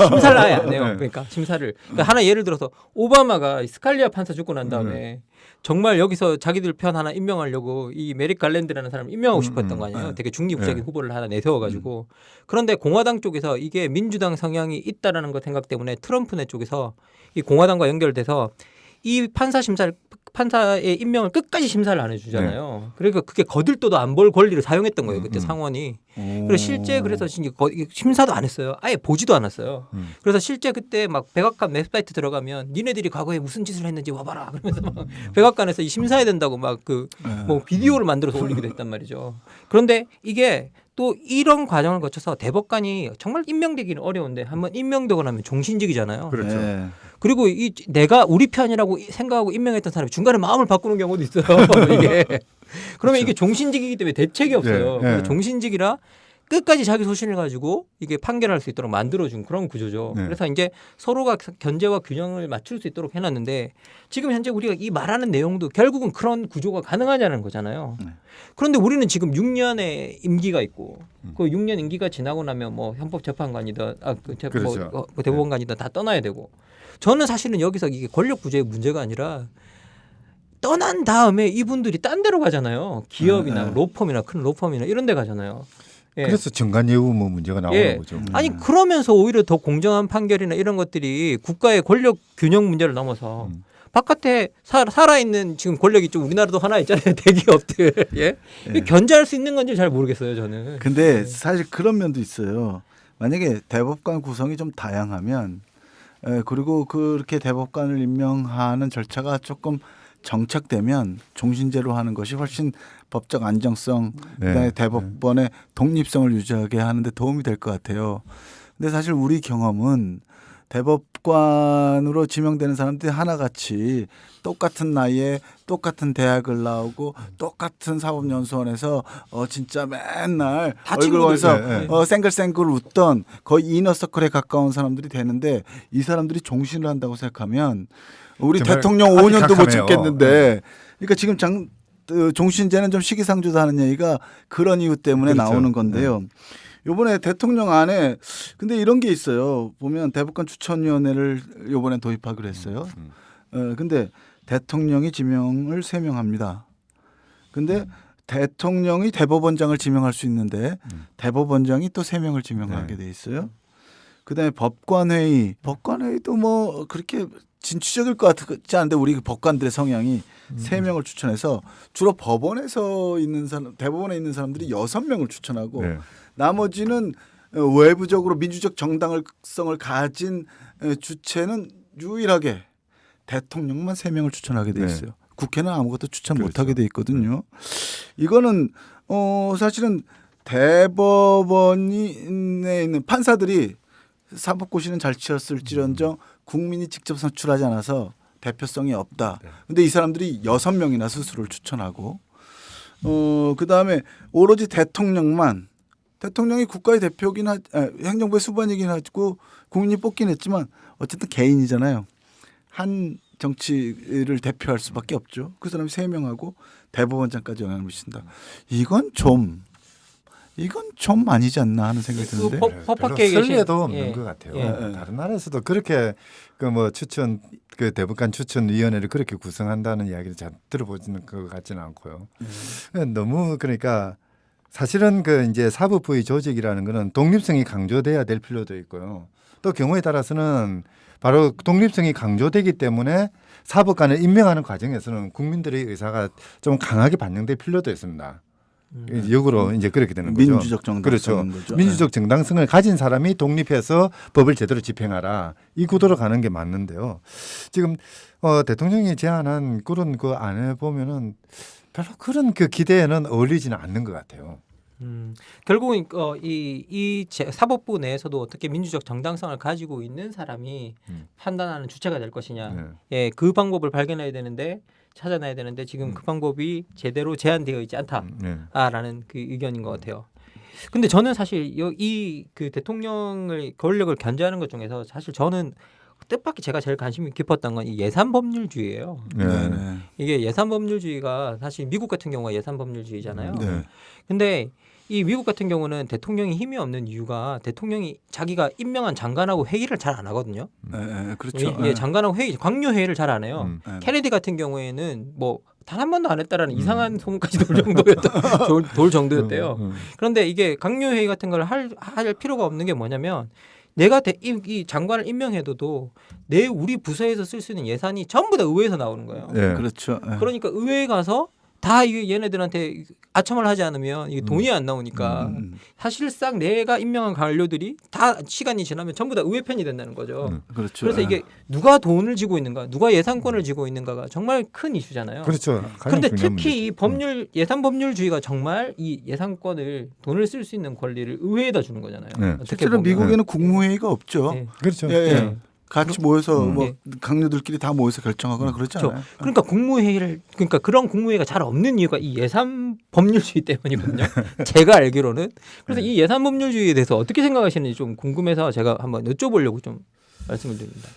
심사를 아예 안 해요. 그러니까 심사를. 그러니까 하나 예를 들어서 오바마가 스칼리아 판사 죽고 난 다음에 정말 여기서 자기들 편 하나 임명하려고 이 메릭 갈랜드라는 사람을 임명하고 싶었던 거 아니에요. 되게 중립적인 후보를 하나 내세워가지고. 그런데 공화당 쪽에서 이게 민주당 성향이 있다라는 것 생각 때문에 트럼프네 쪽에서 이 공화당과 연결돼서 이 판사의 임명을 끝까지 심사를 안 해주잖아요. 그러니까 그게 거들떠도 안 볼 권리를 사용했던 거예요. 그때 상원이. 그래서 실제 그래서 심사도 안 했어요. 아예 보지도 않았어요. 그래서 실제 그때 막 백악관 웹사이트 들어가면 니네들이 과거에 무슨 짓을 했는지 와봐라. 그러면서 막 백악관에서 이 심사해야 된다고 막 뭐 비디오를 만들어서 올리기도 했단 말이죠. 그런데 이게 또 이런 과정을 거쳐서 대법관이 정말 임명되기는 어려운데 한번 임명되고 나면 종신직이잖아요. 그렇죠. 그리고 내가 우리 편이라고 생각하고 임명했던 사람이 중간에 마음을 바꾸는 경우도 있어요. 이게 그러면 그렇죠. 이게 종신직이기 때문에 대책이 없어요. 그래서 종신직이라 끝까지 자기 소신을 가지고 이게 판결할 수 있도록 만들어준 그런 구조죠. 그래서 이제 서로가 견제와 균형을 맞출 수 있도록 해놨는데 지금 현재 우리가 이 말하는 내용도 결국은 그런 구조가 가능하냐는 거잖아요. 그런데 우리는 지금 6년의 임기가 있고 그 6년 임기가 지나고 나면 뭐 헌법재판관이든 그렇죠. 뭐 대법원관이든 다 떠나야 되고 저는 사실은 여기서 이게 권력 구조의 문제가 아니라 떠난 다음에 이분들이 딴 데로 가잖아요. 기업이나 로펌이나 큰 로펌이나 이런 데 가잖아요. 그래서 정관예우 뭐 문제가 나오는 거죠. 아니 그러면서 오히려 더 공정한 판결이나 이런 것들이 국가의 권력 균형 문제를 넘어서 바깥에 살아있는 지금 권력이 좀 우리나라도 하나 있잖아요. 대기업들. 예? 예. 견제할 수 있는 건지 잘 모르겠어요. 저는. 근데 사실 그런 면도 있어요. 만약에 대법관 구성이 좀 다양하면 그리고 그렇게 대법관을 임명하는 절차가 조금 정착되면 종신제로 하는 것이 훨씬 법적 안정성, 그다음에 대법원의 독립성을 유지하게 하는 데 도움이 될 것 같아요. 근데 사실 우리 경험은 대법관으로 지명되는 사람들이 하나같이 똑같은 나이에 똑같은 대학을 나오고 똑같은 사법연수원에서 진짜 맨날 다 얼굴 친구들. 보면서 생글생글 웃던 거의 이너서클에 가까운 사람들이 되는데 이 사람들이 종신을 한다고 생각하면 우리 대통령 5년도 못 찍겠는데 그러니까 지금 종신제는 좀 시기상조다 하는 얘기가 그런 이유 때문에 그렇죠. 나오는 건데요. 요번에 대통령 안에 근데 이런 게 있어요. 보면 대법관 추천위원회를 요번에 도입하기로 했어요. 근데 대통령이 지명을 3명 근데 대통령이 대법원장을 지명할 수 있는데 대법원장이 또 3명을 지명하게 돼 있어요. 그다음에 법관회의도 뭐 그렇게 진취적일 것 같지 않은데 우리 법관들의 성향이 3명을 추천해서 주로 법원에서 있는 사람, 대법원에 있는 사람들이 6명을 추천하고 나머지는 외부적으로 민주적 정당성을 가진 주체는 유일하게 대통령만 3명을 추천하게 돼 있어요. 국회는 아무것도 추천 못하게 돼 있거든요. 이거는 사실은 대법원에 있는 판사들이 사법고시는 잘 치렀을지언정 국민이 직접 선출하지 않아서 대표성이 없다. 근데 이 사람들이 6명이나 스스로를 추천하고 그다음에 오로지 대통령이 국가의 대표긴 행정부의 수반이긴 하고 국민이 뽑긴 했지만 어쨌든 개인이잖아요. 한 정치를 대표할 수밖에 없죠. 그 사람이 3명하고 대법원장까지 영향을 미친다. 이건 좀 아니지 않나 하는 생각이 드는데. 법학계에 계신 설레도 없는 것 같아요. 다른 나라에서도 그렇게 그 대법관 추천위원회를 그렇게 구성한다는 이야기를 잘 들어보지는 것 같지는 않고요. 너무 그러니까 사실은 그 이제 사법부의 조직이라는 거는 독립성이 강조돼야 될 필요도 있고요. 또 경우에 따라서는 바로 독립성이 강조되기 때문에 사법관을 임명하는 과정에서는 국민들의 의사가 좀 강하게 반영될 필요도 있습니다. 역으로 이제 그렇게 되는 거죠. 민주적 정당성. 그렇죠. 거죠. 민주적 정당성을 가진 사람이 독립해서 법을 제대로 집행하라. 이 구도로 가는 게 맞는데요. 지금 대통령이 제안한 그런 그 안에 보면은 별로 그런 그 기대에는 어울리지는 않는 것 같아요. 결국은 이 사법부 내에서도 어떻게 민주적 정당성을 가지고 있는 사람이 판단하는 주체가 될 것이냐. 예, 그 방법을 발견해야 되는데 찾아내야 되는데 지금 그 방법이 제대로 제한되어 있지 않다라는 그 의견인 것 같아요. 근데 저는 사실 이 그 대통령을 권력을 견제하는 것 중에서 사실 저는 뜻밖의 제가 제일 관심이 깊었던 건 이 예산법률주의예요. 이게 예산법률주의가 사실 미국 같은 경우가 예산법률주의잖아요. 근데 이 미국 같은 경우는 대통령이 힘이 없는 이유가 대통령이 자기가 임명한 장관하고 회의를 잘 안 하거든요. 그렇죠. 예, 장관하고 광뇨 회의를 잘 안 해요. 케네디 같은 경우에는 뭐 단 한 번도 안 했다라는 이상한 소문까지 돌 정도였대요. 그런데 이게 광뇨 회의 같은 걸 할 필요가 없는 게 뭐냐면 내가 이 장관을 임명해도 우리 부서에서 쓸 수 있는 예산이 전부 다 의회에서 나오는 거예요. 그렇죠. 그러니까 의회에 가서 다 얘네들한테 아첨을 하지 않으면 이게 돈이 안 나오니까 사실상 내가 임명한 관료들이 다 시간이 지나면 전부 다 의회 편이 된다는 거죠. 그렇죠. 그래서 이게 누가 돈을 쥐고 있는가, 누가 예산권을 쥐고 있는가가 정말 큰 이슈잖아요. 그렇죠. 그런데 특히 이 예산법률주의가 정말 이 예산권을 돈을 쓸 수 있는 권리를 의회에다 주는 거잖아요. 실제로 미국에는 국무회의가 없죠. 그렇죠. 같이 모여서 뭐 강요들끼리 다 모여서 결정하거나 그러지 않아요. 그러니까 그러니까 그런 국무회의가 잘 없는 이유가 이 예산 법률주의 때문이거든요. 제가 알기로는. 그래서 이 예산 법률주의에 대해서 어떻게 생각하시는지 좀 궁금해서 제가 한번 여쭤보려고 좀 말씀을 드립니다.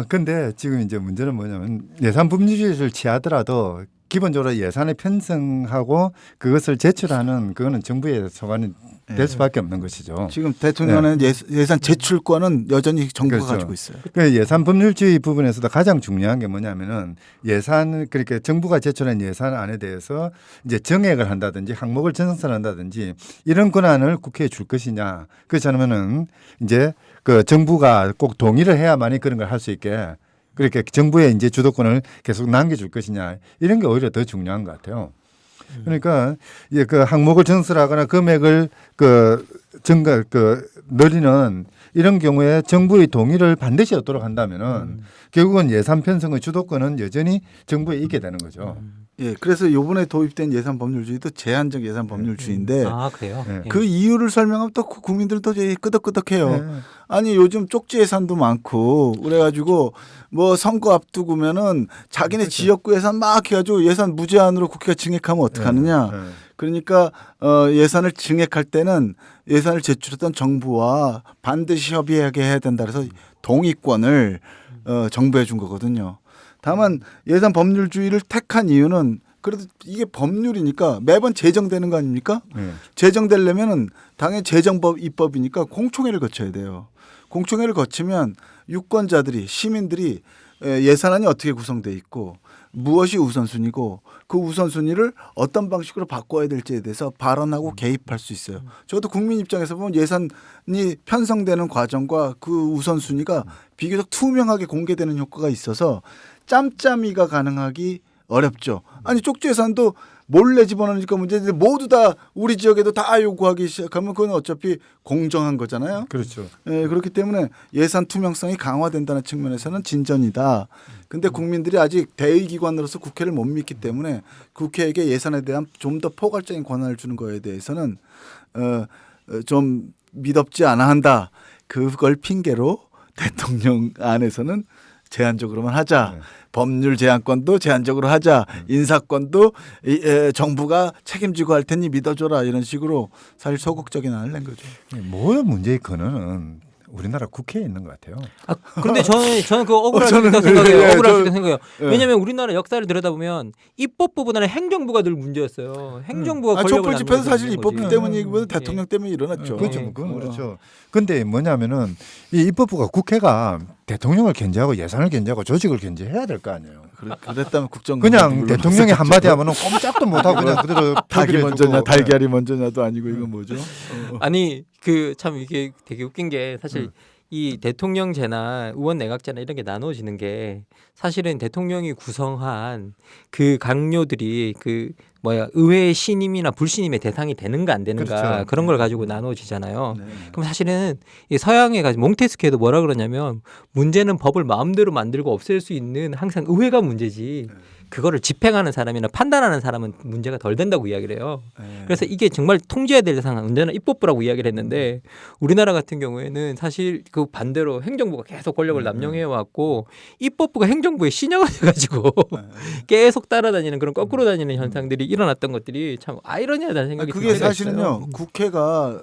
근데 지금 이제 문제는 뭐냐면 예산 법률주의를 취하더라도 기본적으로 예산을 편성하고 그것을 제출하는 그거는 정부의 소관이 될 수밖에 없는 것이죠. 지금 대통령은 예산 제출권은 여전히 정부가 가지고 있어요. 그 예산 법률주의 부분에서도 가장 중요한 게 뭐냐면은 그러니까 정부가 제출한 예산안에 대해서 이제 정액을 한다든지 항목을 전산한다든지 이런 권한을 국회에 줄 것이냐. 그렇지 않으면은 이제 그 정부가 꼭 동의를 해야만이 그런 걸 할 수 있게 그렇게 정부에 이제 주도권을 계속 남겨줄 것이냐 이런 게 오히려 더 중요한 것 같아요. 그러니까 이제 그 항목을 전설하거나 금액을 늘리는 이런 경우에 정부의 동의를 반드시 얻도록 한다면은 결국은 예산 편성의 주도권은 여전히 정부에 있게 되는 거죠. 예, 그래서 이번에 도입된 예산 법률주의도 제한적 예산 법률주의인데 아 그래요? 네. 그 이유를 설명하면 또 국민들도 이제 끄덕끄덕해요. 네. 아니 요즘 쪽지 예산도 많고 그래가지고 뭐 선거 앞두고면은 자기네 그렇죠. 지역구 예산 막 해가지고 예산 무제한으로 국회가 증액하면 어떡하느냐. 네. 네. 그러니까 예산을 증액할 때는 예산을 제출했던 정부와 반드시 협의하게 해야 된다. 그래서 동의권을 정부에 준 거거든요. 다만 예산 법률주의를 택한 이유는 그래도 이게 법률이니까 매번 제정되는 거 아닙니까? 네. 제정되려면은 당연히 재정법 입법이니까 공청회를 거쳐야 돼요. 공청회를 거치면 유권자들이 시민들이 예산안이 어떻게 구성돼 있고 무엇이 우선순위고 그 우선순위를 어떤 방식으로 바꿔야 될지에 대해서 발언하고 개입할 수 있어요. 저도 국민 입장에서 보면 예산이 편성되는 과정과 그 우선순위가 비교적 투명하게 공개되는 효과가 있어서 짬짬이가 가능하기 어렵죠. 아니 쪽지 예산도 몰래 집어넣으니까 문제인데 모두 다 우리 지역에도 다 요구하기 시작하면 그건 어차피 공정한 거잖아요. 그렇죠. 예, 그렇기 때문에 예산 투명성이 강화된다는 측면에서는 진전이다. 근데 국민들이 아직 대의기관으로서 국회를 못 믿기 때문에 국회에게 예산에 대한 좀 더 포괄적인 권한을 주는 거에 대해서는 좀 미덥지 않아 한다. 그걸 핑계로 대통령 안에서는 제한적으로만 하자. 네. 법률 제한권도 제한적으로 하자. 인사권도 정부가 책임지고 할 테니 믿어줘라. 이런 식으로 사실 소극적인 안을 낸 거죠. 모든 문제의 근원은 우리나라 국회에 있는 것 같아요. 아, 그런데 저는 그거 억울할 수 있다고 생각해요. 억울할 수 있다고 생각해요. 왜냐하면 우리나라 역사를 들여다보면 입법부보다는 행정부가 늘 문제였어요. 행정부가 권력을 촛불 집회도 남용해서 사실 있는 입법 거지. 때문이고 대통령 때문에 일어났죠. 그렇죠. 그건 그렇죠. 근데 뭐냐면은 이 입법부가 국회가 대통령을 견제하고 예산을 견제하고 조직을 견제해야 될 거 아니에요. 그랬다면 국정 그냥 대통령이 한마디 하면은 꼼짝도 못하고 그냥 그대로 닭이 표기를 먼저냐 해주고. 달걀이 먼저냐도 아니고 이건 뭐죠? 아니 그 참 이게 되게 웃긴 게 사실 이 대통령제나 의원 내각제나 이런 게 나눠지는 게 사실은 대통령이 구성한 그 강요들이 그 의회의 신임이나 불신임의 대상이 되는가 안 되는가 그렇죠. 그런 걸 가지고 나눠지잖아요. 네. 그럼 사실은 이 서양에 가지고 몽테스키에도 뭐라 그러냐면 문제는 법을 마음대로 만들고 없앨 수 있는 항상 의회가 문제지 그거를 집행하는 사람이나 판단하는 사람은 문제가 덜 된다고 이야기를 해요. 네. 그래서 이게 정말 통제해야 될 대상은 언제나 입법부라고 이야기를 했는데 우리나라 같은 경우에는 사실 그 반대로 행정부가 계속 권력을 남용해 왔고 입법부가 행정부의 신여가 돼가지고 계속 따라다니는 그런 거꾸로 다니는 현상들이 일어났던 것들이 참 아이러니하다는 생각이 그게 듭니다. 사실은요 국회가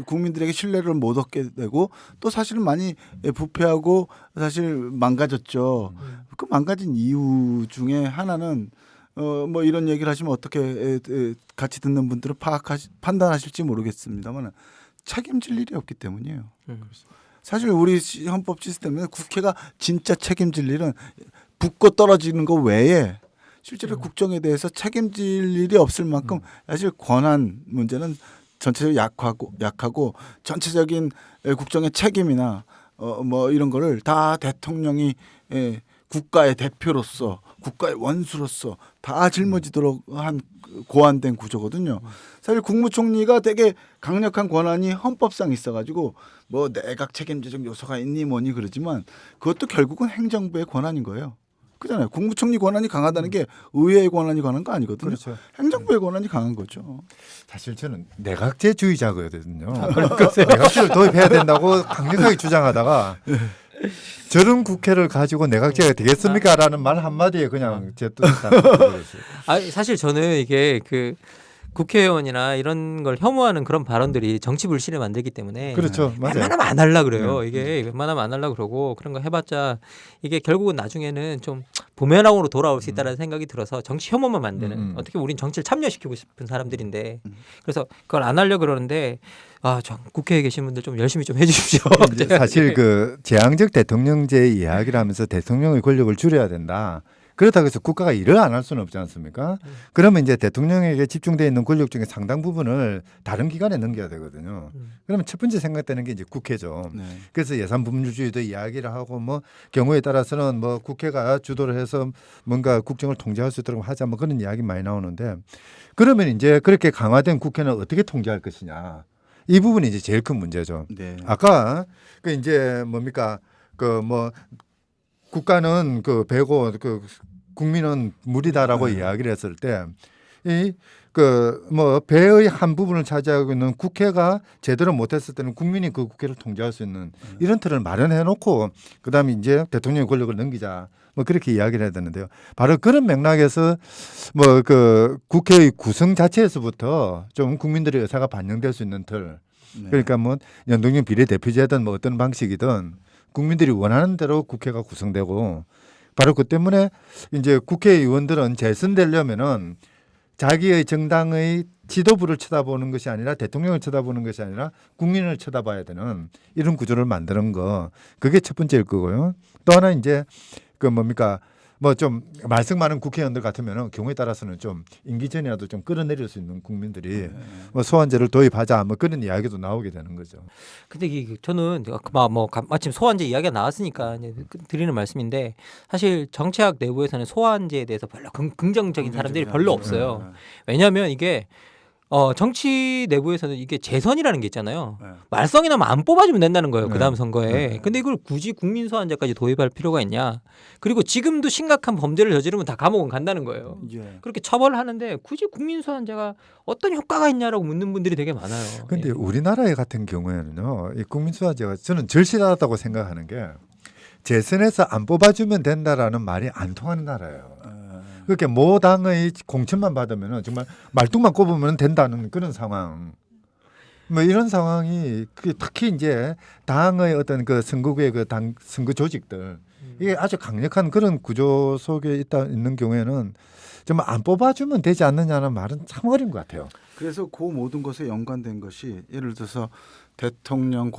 국민들에게 신뢰를 못 얻게 되고 또 사실은 많이 부패하고 사실 망가졌죠. 그 망가진 이유 중에 하나는 뭐 이런 얘기를 하시면 어떻게 같이 듣는 분들은 판단하실지 모르겠습니다만 책임질 일이 없기 때문이에요. 사실 우리 헌법 시스템에 국회가 진짜 책임질 일은 붙고 떨어지는 거 외에 실제로 국정에 대해서 책임질 일이 없을 만큼 사실 권한 문제는 전체적으로 약하고 전체적인 국정의 책임이나 뭐 이런 거를 다 대통령이 국가의 대표로서 국가의 원수로서 다 짊어지도록 한 고안된 구조거든요. 사실 국무총리가 되게 강력한 권한이 헌법상 있어가지고 뭐 내각 책임제적 요소가 있니 뭐니 그러지만 그것도 결국은 행정부의 권한인 거예요. 그잖아요. 국무총리 권한이 강하다는 게 의회의 권한이 강한 거 아니거든요. 그렇죠. 행정부의 권한이 강한 거죠. 사실 저는 내각제주의자거든요. 내각제를 도입해야 된다고 강력하게 주장하다가 저런 국회를 가지고 내각제가 되겠습니까라는 말 한마디에 그냥 제 뜻을 다 버렸어요. 사실 저는 이게 그 국회의원이나 이런 걸 혐오하는 그런 발언들이 정치 불신을 만들기 때문에 그렇죠. 맞아요. 웬만하면 안 하려 그래요. 이게 웬만하면 안 하려 그러고 그런 거 해봤자 이게 결국은 나중에는 좀 부메랑으로 돌아올 수 있다는 생각이 들어서 정치 혐오만 만드는 어떻게 우린 정치를 참여시키고 싶은 사람들인데 그래서 그걸 안 하려 그러는데 저 국회에 계신 분들 좀 열심히 좀 해주십시오. 사실 그 제왕적 대통령제 이야기를 하면서 대통령의 권력을 줄여야 된다. 그렇다고 해서 국가가 일을 안 할 수는 없지 않습니까? 그러면 이제 대통령에게 집중되어 있는 권력 중에 상당 부분을 다른 기관에 넘겨야 되거든요. 그러면 첫 번째 생각되는 게 이제 국회죠. 네. 그래서 예산 분율주의도 이야기를 하고 뭐 경우에 따라서는 뭐 국회가 주도를 해서 뭔가 국정을 통제할 수 있도록 하자 뭐 그런 이야기 많이 나오는데 그러면 이제 그렇게 강화된 국회는 어떻게 통제할 것이냐. 이 부분이 이제 제일 큰 문제죠. 네. 아까 그 이제 뭡니까 그 뭐 국가는 그 배고 그 국민은 물이다라고 이야기를 했을 때 이 그 뭐 배의 한 부분을 차지하고 있는 국회가 제대로 못했을 때는 국민이 그 국회를 통제할 수 있는 이런 틀을 마련해 놓고 그다음에 이제 대통령의 권력을 넘기자 뭐 그렇게 이야기를 해야 되는데요. 바로 그런 맥락에서 뭐 그 국회의 구성 자체에서부터 좀 국민들의 의사가 반영될 수 있는 틀 네. 그러니까 뭐 연동형 비례대표제든 뭐 어떤 방식이든 국민들이 원하는 대로 국회가 구성되고 바로 그 때문에 이제 국회의원들은 재선되려면은 자기의 정당의 지도부를 쳐다보는 것이 아니라 대통령을 쳐다보는 것이 아니라 국민을 쳐다봐야 되는 이런 구조를 만드는 거 그게 첫 번째일 거고요. 또 하나 이제 그 뭡니까 뭐 좀 말썽 많은 국회의원들 같으면은 경우에 따라서는 좀 임기 전이라도 좀 끌어내릴 수 있는 국민들이 뭐 소환제를 도입하자 뭐 그런 이야기도 나오게 되는 거죠. 근데 저는 마침 소환제 이야기가 나왔으니까 이제 드리는 말씀인데 사실 정치학 내부에서는 소환제에 대해서 별로 긍정적인 사람들이 별로 없어요. 왜냐하면 이게 정치 내부에서는 이게 재선이라는 게 있잖아요. 네. 말썽이 나면 안 뽑아주면 된다는 거예요. 네. 그 다음 선거에. 네. 근데 이걸 굳이 국민소환제까지 도입할 필요가 있냐. 그리고 지금도 심각한 범죄를 저지르면 다 감옥은 간다는 거예요. 예. 그렇게 처벌을 하는데 굳이 국민소환제가 어떤 효과가 있냐라고 묻는 분들이 되게 많아요. 근데 예. 우리나라 같은 경우에는요, 이 국민소환제가 저는 절실하다고 생각하는 게 재선에서 안 뽑아주면 된다라는 말이 안 통하는 나라예요. 그렇게 모 당의 공천만 받으면 정말 말뚝만 꼽으면 된다는 그런 상황. 뭐 이런 상황이 특히 이제 당의 어떤 그 선거구의 그 당 선거 조직들 이게 아주 강력한 그런 구조 속에 있는 경우에는 정말 안 뽑아주면 되지 않느냐는 말은 참 어려운 것 같아요. 그래서 그 모든 것에 연관된 것이 예를 들어서 대통령의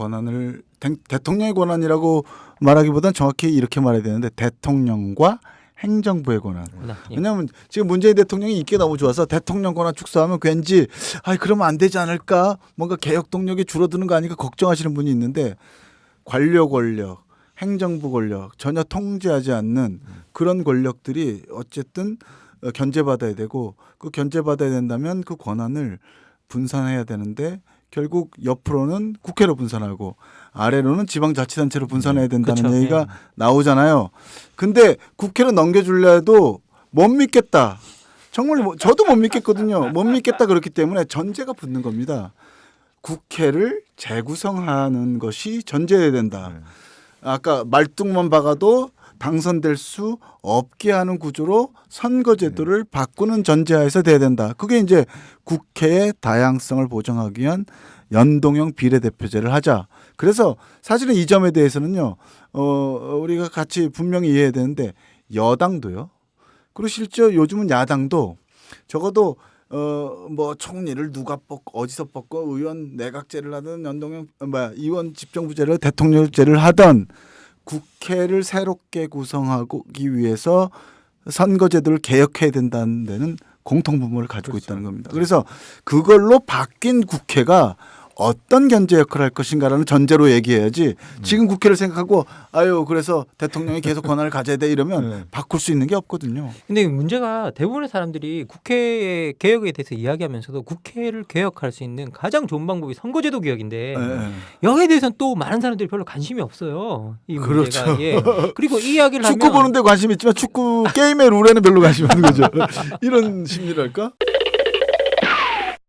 권한이라고 말하기보다는 정확히 이렇게 말해야 되는데 대통령과 행정부의 권한. 예. 왜냐하면 지금 문재인 대통령이 인기가 너무 좋아서 대통령 권한 축소하면 왠지 그러면 안 되지 않을까? 뭔가 개혁 동력이 줄어드는 거 아닌가 걱정하시는 분이 있는데 관료 권력, 행정부 권력 전혀 통제하지 않는 그런 권력들이 어쨌든 견제받아야 되고 그 견제받아야 된다면 그 권한을 분산해야 되는데 결국 옆으로는 국회로 분산하고 아래로는 지방자치단체로 분산해야 된다는 그쵸. 얘기가 나오잖아요. 근데 국회로 넘겨줄려 해도 못 믿겠다. 정말 저도 못 믿겠거든요. 못 믿겠다 그렇기 때문에 전제가 붙는 겁니다. 국회를 재구성하는 것이 전제해야 된다. 아까 말뚝만 박아도 당선될 수 없게 하는 구조로 선거제도를 바꾸는 전제하에서 돼야 된다. 그게 이제 국회의 다양성을 보장하기 위한 연동형 비례대표제를 하자. 그래서 사실은 이 점에 대해서는요. 우리가 같이 분명히 이해해야 되는데 여당도요. 그리고 실제 요즘은 야당도 적어도 뭐 총리를 누가 뽑고 어디서 뽑고 의원 내각제를 하든 연동형 의원 집정부제를 대통령제를 하든 국회를 새롭게 구성하기 위해서 선거제도를 개혁해야 된다는 데는 공통분모를 가지고 있다는 겁니다. 그래서 그걸로 바뀐 국회가 어떤 견제 역할을 할 것인가라는 전제로 얘기해야지 지금 국회를 생각하고 그래서 대통령이 계속 권한을 가져야 돼 이러면 바꿀 수 있는 게 없거든요. 근데 문제가 대부분의 사람들이 국회 개혁에 대해서 이야기하면서도 국회를 개혁할 수 있는 가장 좋은 방법이 선거제도 개혁인데 여기에 대해서는 또 많은 사람들이 별로 관심이 없어요. 이 문제가. 그렇죠. 예. 그리고 이 이야기를 축구 하면 보는데 관심 있지만 축구 게임의 룰에는 별로 관심 없는 거죠. 이런 심리랄까?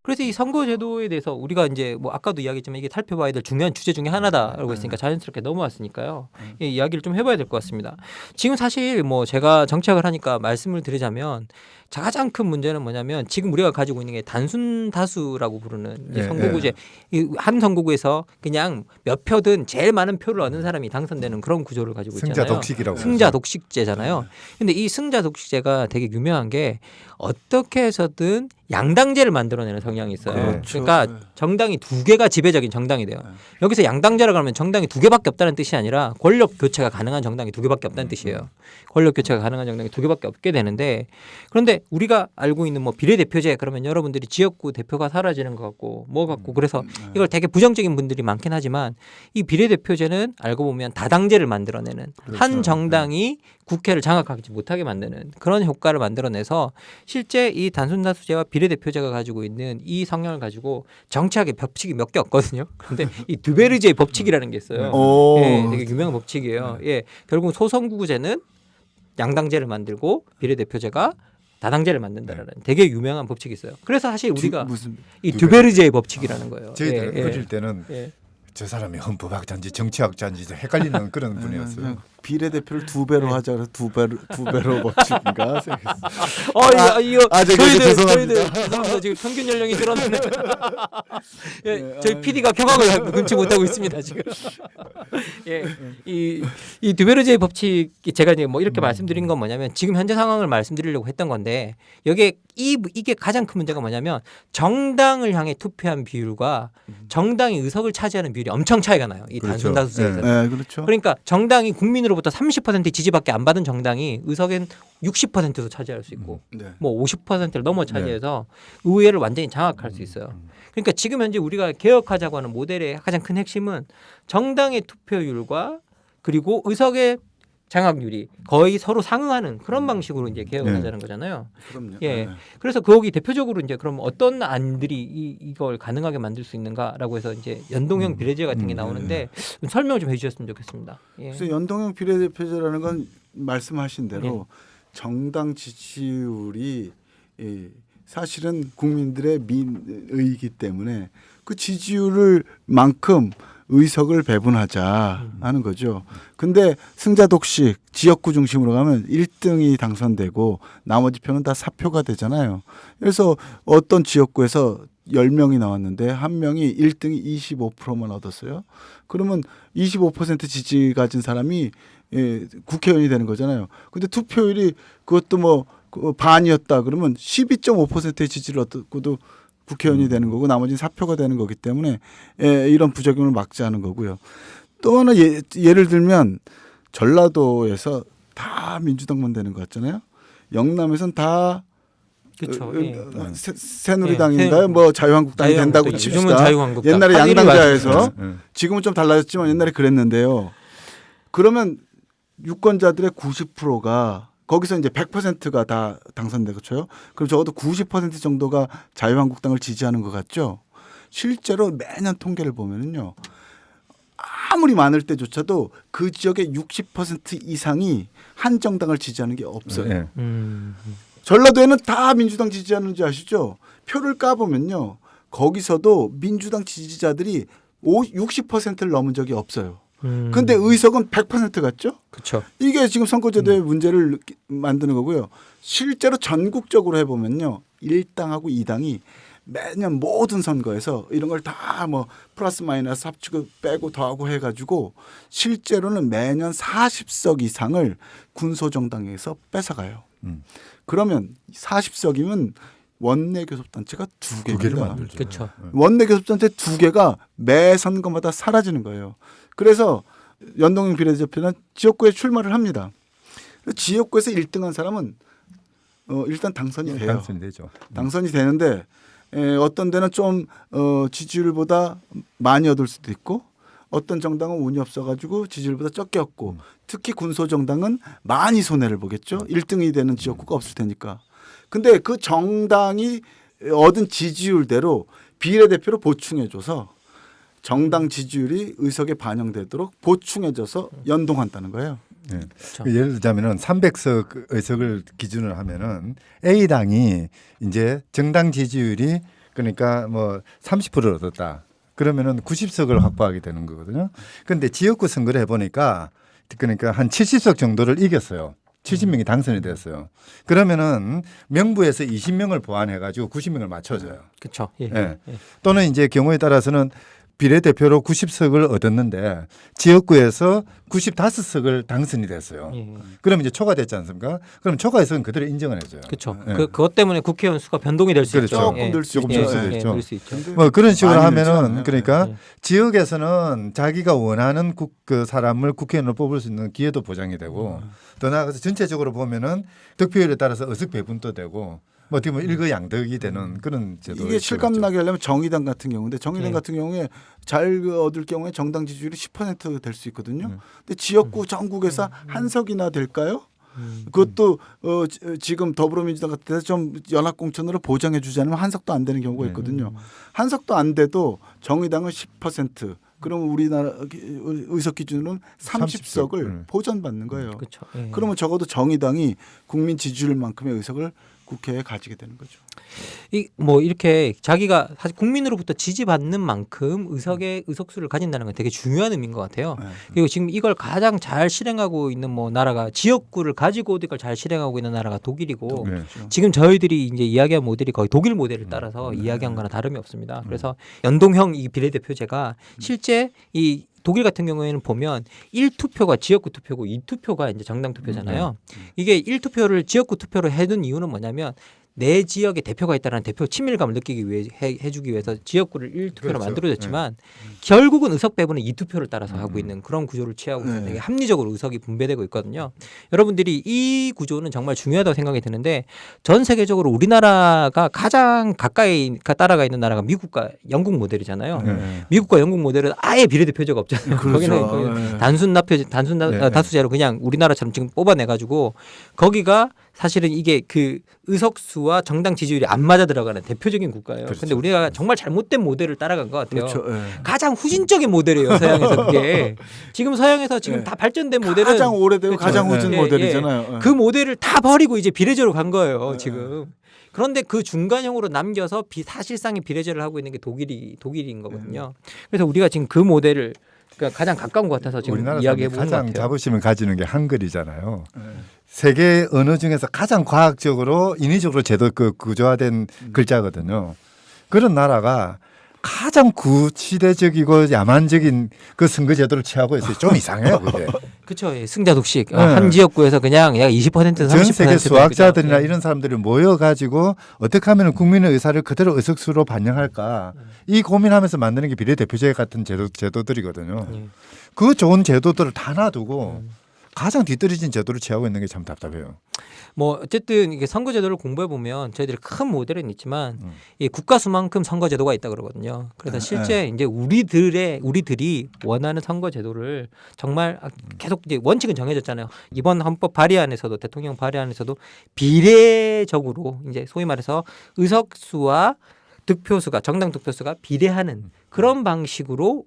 그래서 이 선거제도에 대해서 우리가 이제 뭐 아까도 이야기했지만 이게 살펴봐야 될 중요한 주제 중에 하나다라고 했으니까 자연스럽게 넘어왔으니까요. 이 이야기를 좀 해봐야 될 것 같습니다. 지금 사실 뭐 제가 정치학을 하니까 말씀을 드리자면 가장 큰 문제는 뭐냐면 지금 우리가 가지고 있는 게 단순 다수라고 부르는 이제 선거구제. 이 한 선거구에서 그냥 몇 표든 제일 많은 표를 얻는 사람이 당선되는 그런 구조를 가지고 있잖아요. 승자 독식이라고. 승자 독식제잖아요. 근데 이 승자 독식제가 되게 유명한 게 어떻게 해서든 양당제를 만들어내는 성향이 영향이 있어요. 그렇죠. 그러니까 정당이 두 개가 지배적인 정당이 돼요. 여기서 양당제라고 하면 정당이 두 개밖에 없다는 뜻이 아니라 권력 교체가 가능한 정당이 두 개밖에 없다는 뜻이에요. 권력 교체가 가능한 정당이 두 개밖에 없게 되는데 그런데 우리가 알고 있는 뭐 비례대표제 그러면 여러분들이 지역구 대표가 사라지는 것 같고 뭐 같고 그래서 이걸 되게 부정적인 분들이 많긴 하지만 이 비례대표제는 알고 보면 다당제를 만들어내는 한 정당이 국회를 장악하지 못하게 만드는 그런 효과를 만들어내서 실제 이 단순다수제와 비례대표제가 가지고 있는 이 성향을 가지고 정치학의 법칙이 몇 개 없거든요. 그런데 이 드베르제의 법칙이라는 게 있어요. 예, 되게 유명한 법칙이에요. 예, 결국 소선구구제는 양당제를 만들고 비례대표제가 다당제를 만든다라는 되게 유명한 법칙이 있어요. 그래서 사실 우리가 이 드베르제의 법칙이라는 거예요. 저희들 예, 어릴 때는 저 사람이 헌법학자인지 정치학자인지 헷갈리는 그런 분이었어요. 비례대표를 두 배로 하자 그래서 두 배로 법칙인가? 이거 죄송합니다. 죄송합니다. 지금 평균 연령이 늘어나는. 예, 저희 PD가 경악을 금치 못하고 있습니다 지금. 예, 이 드베르제의 법칙이 제가 이제 뭐 이렇게 말씀드린 건 뭐냐면 지금 현재 상황을 말씀드리려고 했던 건데 여기에 이게 가장 큰 문제가 뭐냐면 정당을 향해 투표한 비율과 정당이 의석을 차지하는 비율이 엄청 차이가 나요. 이 그렇죠. 단순다수제에서. 네, 그렇죠. 그러니까 정당이 국민으로부터 30% 지지밖에 안 받은 정당이 의석엔 60%도 차지할 수 있고 뭐 50%를 넘어 차지해서 의회를 완전히 장악할 수 있어요. 그러니까 지금 현재 우리가 개혁하자고 하는 모델의 가장 큰 핵심은 정당의 투표율과 그리고 의석의 장악률이 거의 서로 상응하는 그런 방식으로 이제 개혁을 하자는 거잖아요. 그럼요. 예. 그래서 거기 대표적으로 이제 그럼 어떤 안들이 이걸 가능하게 만들 수 있는가라고 해서 이제 연동형 비례제 같은 게 나오는데 좀 설명을 좀 해주셨으면 좋겠습니다. 예. 그래서 연동형 비례대표제라는 건 말씀하신 대로 정당 지지율이 사실은 국민들의 민의이기 때문에 그 지지율을 만큼 의석을 배분하자 하는 거죠. 근데 승자 독식 지역구 중심으로 가면 1등이 당선되고 나머지 표는 다 사표가 되잖아요. 그래서 어떤 지역구에서 10명이 나왔는데 한 명이 1등이 25%만 얻었어요. 그러면 25% 지지 가진 사람이 국회의원이 되는 거잖아요. 근데 투표율이 그것도 뭐 반이었다 그러면 12.5%의 지지를 얻고도 국회의원이 되는 거고 나머지는 사표가 되는 거기 때문에 이런 부작용을 막자는 거고요. 또 하나 예를 들면 전라도에서 다 민주당만 되는 것 같잖아요. 영남에선 다 그렇죠. 새누리당인가요? 뭐 자유한국당이 된다고 칩시다. 자유한국당. 옛날에 양당자에서 지금은 좀 달라졌지만 옛날에 그랬는데요. 그러면 유권자들의 90%가 거기서 이제 100%가 다 당선되고요. 그럼 적어도 90% 정도가 자유한국당을 지지하는 것 같죠. 실제로 매년 통계를 보면은요. 아무리 많을 때조차도 그 지역의 60% 이상이 한 정당을 지지하는 게 없어요. 전라도에는 다 민주당 지지하는지 아시죠? 표를 까보면요. 거기서도 민주당 지지자들이 60%를 넘은 적이 없어요. 근데 의석은 100% 같죠? 그렇죠. 이게 지금 선거제도의 문제를 만드는 거고요. 실제로 전국적으로 해보면요. 1당하고 2당이 매년 모든 선거에서 이런 걸 다 뭐 플러스 마이너스 합치고 빼고 더하고 해가지고 실제로는 매년 40석 이상을 군소정당에서 뺏어가요. 그러면 40석이면 원내교섭단체가 두 개입니다. 그렇죠. 원내교섭단체 두 개가 매 선거마다 사라지는 거예요. 그래서 연동형 비례대표는 지역구에 출마를 합니다. 지역구에서 1등한 사람은 일단 당선이 돼요. 당선되죠. 당선이 되는데 어떤 데는 좀 지지율보다 많이 얻을 수도 있고 어떤 정당은 운이 없어가지고 지지율보다 적게 얻고 특히 군소정당은 많이 손해를 보겠죠. 1등이 되는 지역구가 없을 테니까. 근데 그 정당이 얻은 지지율대로 비례대표로 보충해줘서 정당 지지율이 의석에 반영되도록 보충해줘서 연동한다는 거예요. 네. 예를 들자면은 300석 의석을 기준으로 하면은 A 당이 이제 정당 지지율이 그러니까 뭐 30%를 얻었다. 그러면은 90석을 확보하게 되는 거거든요. 그런데 지역구 선거를 해보니까 그러니까 한 70석 정도를 이겼어요. 70명이 당선이 됐어요. 그러면은 명부에서 20명을 보완해가지고 90명을 맞춰줘요. 그렇죠. 예. 예. 또는 이제 경우에 따라서는 비례대표로 90석을 얻었는데 지역구에서 95석을 당선이 됐어요. 예. 그러면 이제 초과됐지 않습니까? 그럼 초과해서는 그대로 인정을 해줘요. 그렇죠. 예. 그것 때문에 국회의원 수가 변동이 될 수 그렇죠. 있죠. 조금 늘 수 조금 있죠. 늘 수도 예. 있죠. 늘 수 있죠. 뭐 그런 식으로 많이 늘지 하면은 않아요. 그러니까 예. 지역에서는 자기가 원하는 그 사람을 국회의원으로 뽑을 수 있는 기회도 보장이 되고 더 나아가서 전체적으로 보면은 득표율에 따라서 의석 배분도 되고 뭐 어떻게 보면 일거양득이 되는 그런 제도. 이게 실감나게 하려면 정의당 같은 경우인데 정의당 예. 같은 경우에 잘 얻을 경우에 정당 지지율이 10% 될 수 있거든요. 근데 지역구 전국에서 한 석이나 될까요? 그것도 지금 더불어민주당 같은 데서 좀 연합공천으로 보장해 주지 않으면 한 석도 안 되는 경우가 있거든요. 한 석도 안 돼도 정의당은 10%. 그러면 우리나라 의석 기준으로는 30석을 보전받는 거예요. 그렇죠. 예. 그러면 적어도 정의당이 국민 지지율만큼의 의석을 국회에 가지게 되는 거죠. 이 뭐 이렇게 자기가 사실 국민으로부터 지지받는 만큼 의석수를 가진다는 건 되게 중요한 의미인 것 같아요. 네. 그리고 지금 이걸 가장 잘 실행하고 있는 뭐 나라가 지역구를 가지고 이걸 잘 실행하고 있는 나라가 독일이고 네. 지금 저희들이 이제 이야기한 모델이 거의 독일 모델을 따라서 이야기한 거나 다름이 없습니다. 그래서 연동형 이 비례대표제가 실제 이 독일 같은 경우에는 보면 1투표가 지역구 투표고 2투표가 이제 정당 투표잖아요. 이게 1투표를 지역구 투표로 해둔 이유는 뭐냐면 내 지역에 대표가 있다는 대표 친밀감을 느끼기 위해 해주기 위해서 지역구를 1투표로 그렇죠. 만들어졌지만 결국은 의석 배분은 2투표를 따라서 하고 있는 그런 구조를 취하고 있어서 되게 합리적으로 의석이 분배되고 있거든요. 여러분들이 이 구조는 정말 중요하다고 생각이 드는데 전 세계적으로 우리나라가 가장 가까이 따라가 있는 나라가 미국과 영국 모델이잖아요. 미국과 영국 모델은 아예 비례대표제가 없잖아요. 그렇죠. 거기는 단순 다수제로 그냥 우리나라처럼 지금 뽑아내가지고 거기가 사실은 이게 그 의석수와 정당 지지율이 안 맞아 들어가는 대표적인 국가예요. 그렇죠. 근데 우리가 정말 잘못된 모델을 따라간 것 같아요. 그렇죠. 예. 가장 후진적인 모델이에요. 서양에서 그게. 지금 서양에서 지금 예. 다 발전된 모델은 가장 오래되고 그렇죠. 가장 후진 예, 모델이잖아요. 그 모델을 다 버리고 이제 비례제로 간 거예요. 지금. 그런데 그 중간형으로 남겨서 사실상의 비례제를 하고 있는 게 독일인 거거든요. 그래서 우리가 지금 그 모델을 그러니까 가장 가까운 것 같아서 지금 우리나라 이야기해 사람들이 보는 것 가장 같아요. 자부심을 가지는 게 한글이잖아요. 세계 언어 중에서 가장 과학적으로 인위적으로 구조화된 글자거든요. 그런 나라가 가장 구시대적이고 야만적인 그 선거 제도를 취하고 있어요. 좀 이상해요, 그게. 그렇죠. 예, 승자 독식. 한 지역구에서 그냥 약 20%에서 30%. 전 세계 수학자들이나 그죠? 이런 사람들이 모여가지고 어떻게 하면 국민의 의사를 그대로 의석수로 반영할까 이 고민하면서 만드는 게 비례대표제 같은 제도들이거든요. 예. 그 좋은 제도들을 다 놔두고 가장 뒤떨어진 제도를 취하고 있는 게 참 답답해요. 뭐 어쨌든 이게 선거제도를 공부해 보면 저희들이 큰 모델은 있지만 이 국가 수만큼 선거제도가 있다 그러거든요. 그래서 실제 이제 우리들이 원하는 선거제도를 정말 계속 이제 원칙은 정해졌잖아요. 이번 헌법 발의안에서도 대통령 발의안에서도 비례적으로 이제 소위 말해서 의석수와 정당 득표수가 비례하는 그런 방식으로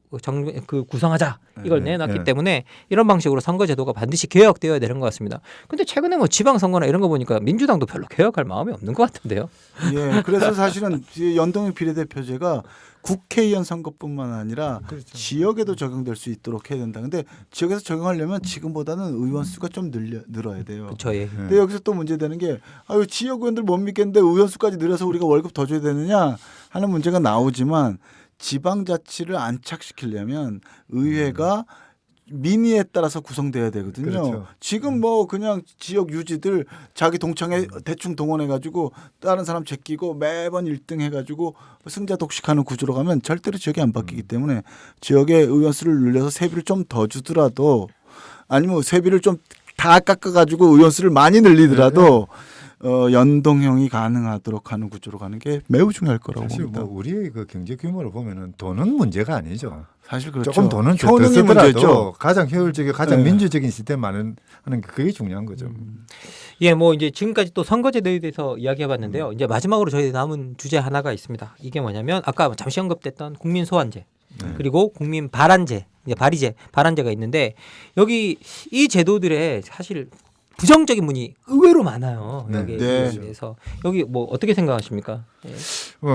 구성하자 이걸 내놨기 때문에 이런 방식으로 선거제도가 반드시 개혁되어야 되는 것 같습니다. 근데 최근에 뭐 지방선거나 이런 거 보니까 민주당도 별로 개혁할 마음이 없는 것 같은데요. 예, 그래서 사실은 연동형 비례대표제가 국회의원 선거뿐만 아니라 지역에도 적용될 수 있도록 해야 된다. 근데 지역에서 적용하려면 지금보다는 의원 수가 좀 늘어야 돼요. 그렇죠. 예. 근데 여기서 또 문제되는 게 지역 의원들 못 믿겠는데 의원 수까지 늘려서 우리가 월급 더 줘야 되느냐 하는 문제가 나오지만 지방자치를 안착시키려면 의회가 민의에 따라서 구성돼야 되거든요. 그렇죠. 지금 뭐 그냥 지역 유지들 자기 동창회 대충 동원해가지고 다른 사람 제끼고 매번 1등 해가지고 승자 독식하는 구조로 가면 절대로 지역이 안 바뀌기 때문에 지역의 의원 수를 늘려서 세비를 좀 더 주더라도 아니면 세비를 좀 다 깎아가지고 의원 수를 많이 늘리더라도 연동형이 가능하도록 하는 구조로 가는 게 매우 중요할 거라고 사실 봅니다. 뭐 우리의 그 경제 규모를 보면은 돈은 문제가 아니죠. 사실 그렇죠. 조금 돈은 더 효능이 쓰더라도 문제죠. 가장 효율적이고 가장 민주적인 시스템 하는 게 그게 중요한 거죠. 예, 뭐 이제 지금까지 또 선거제도에 대해서 이야기해봤는데요. 이제 마지막으로 저희 남은 주제 하나가 있습니다. 이게 뭐냐면 아까 잠시 언급됐던 국민 소환제 그리고 국민 발안제, 이제 발의제, 발안제가 있는데 여기 이 제도들의 사실 부정적인 분이 의외로 많아요. 네. 여기에 네. 대해서 여기 뭐 어떻게 생각하십니까? 예.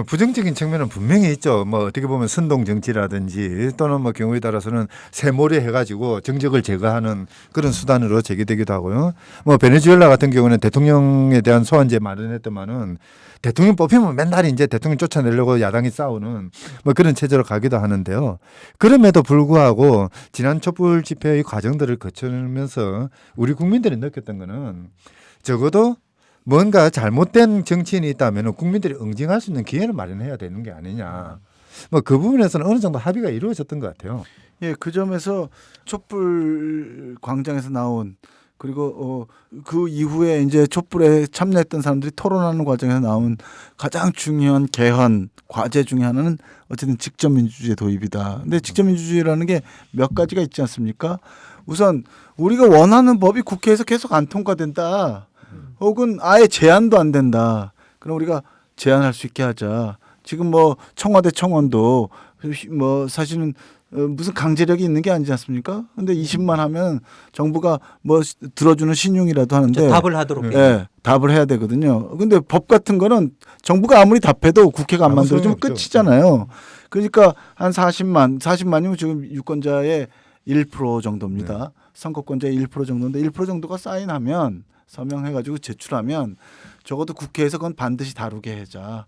부정적인 측면은 분명히 있죠. 뭐 어떻게 보면 선동 정치라든지 또는 뭐 경우에 따라서는 세몰이 해가지고 정적을 제거하는 그런 수단으로 제기되기도 하고요. 뭐 베네수엘라 같은 경우는 대통령에 대한 소환제 마련했더만은 대통령 뽑히면 맨날 이제 대통령 쫓아내려고 야당이 싸우는 뭐 그런 체제로 가기도 하는데요. 그럼에도 불구하고 지난 촛불 집회의 과정들을 거치면서 우리 국민들이 느꼈던 거는 적어도 뭔가 잘못된 정치인이 있다면 국민들이 응징할 수 있는 기회를 마련해야 되는 게 아니냐. 뭐 그 부분에서는 어느 정도 합의가 이루어졌던 것 같아요. 예, 그 점에서 촛불 광장에서 나온 그리고 그 이후에 이제 촛불에 참여했던 사람들이 토론하는 과정에서 나온 가장 중요한 개헌 과제 중에 하나는 어쨌든 직접 민주주의 도입이다. 근데 직접 민주주의라는 게 몇 가지가 있지 않습니까? 우선 우리가 원하는 법이 국회에서 계속 안 통과된다. 혹은 아예 제안도 안 된다. 그럼 우리가 제안할 수 있게 하자. 지금 뭐 청와대 청원도 뭐 사실은 무슨 강제력이 있는 게 아니지 않습니까? 근데 20만 하면 정부가 뭐 들어주는 신용이라도 하는데 답을 하도록. 예, 답을 해야 되거든요. 근데 법 같은 거는 정부가 아무리 답해도 국회가 안 아무 만들어주면 소용없죠. 끝이잖아요. 그러니까 한 40만이면 지금 유권자의 1% 정도입니다. 선거권자의 1% 정도인데 1% 정도가 사인하면 서명해가지고 제출하면 적어도 국회에서 그건 반드시 다루게 하자.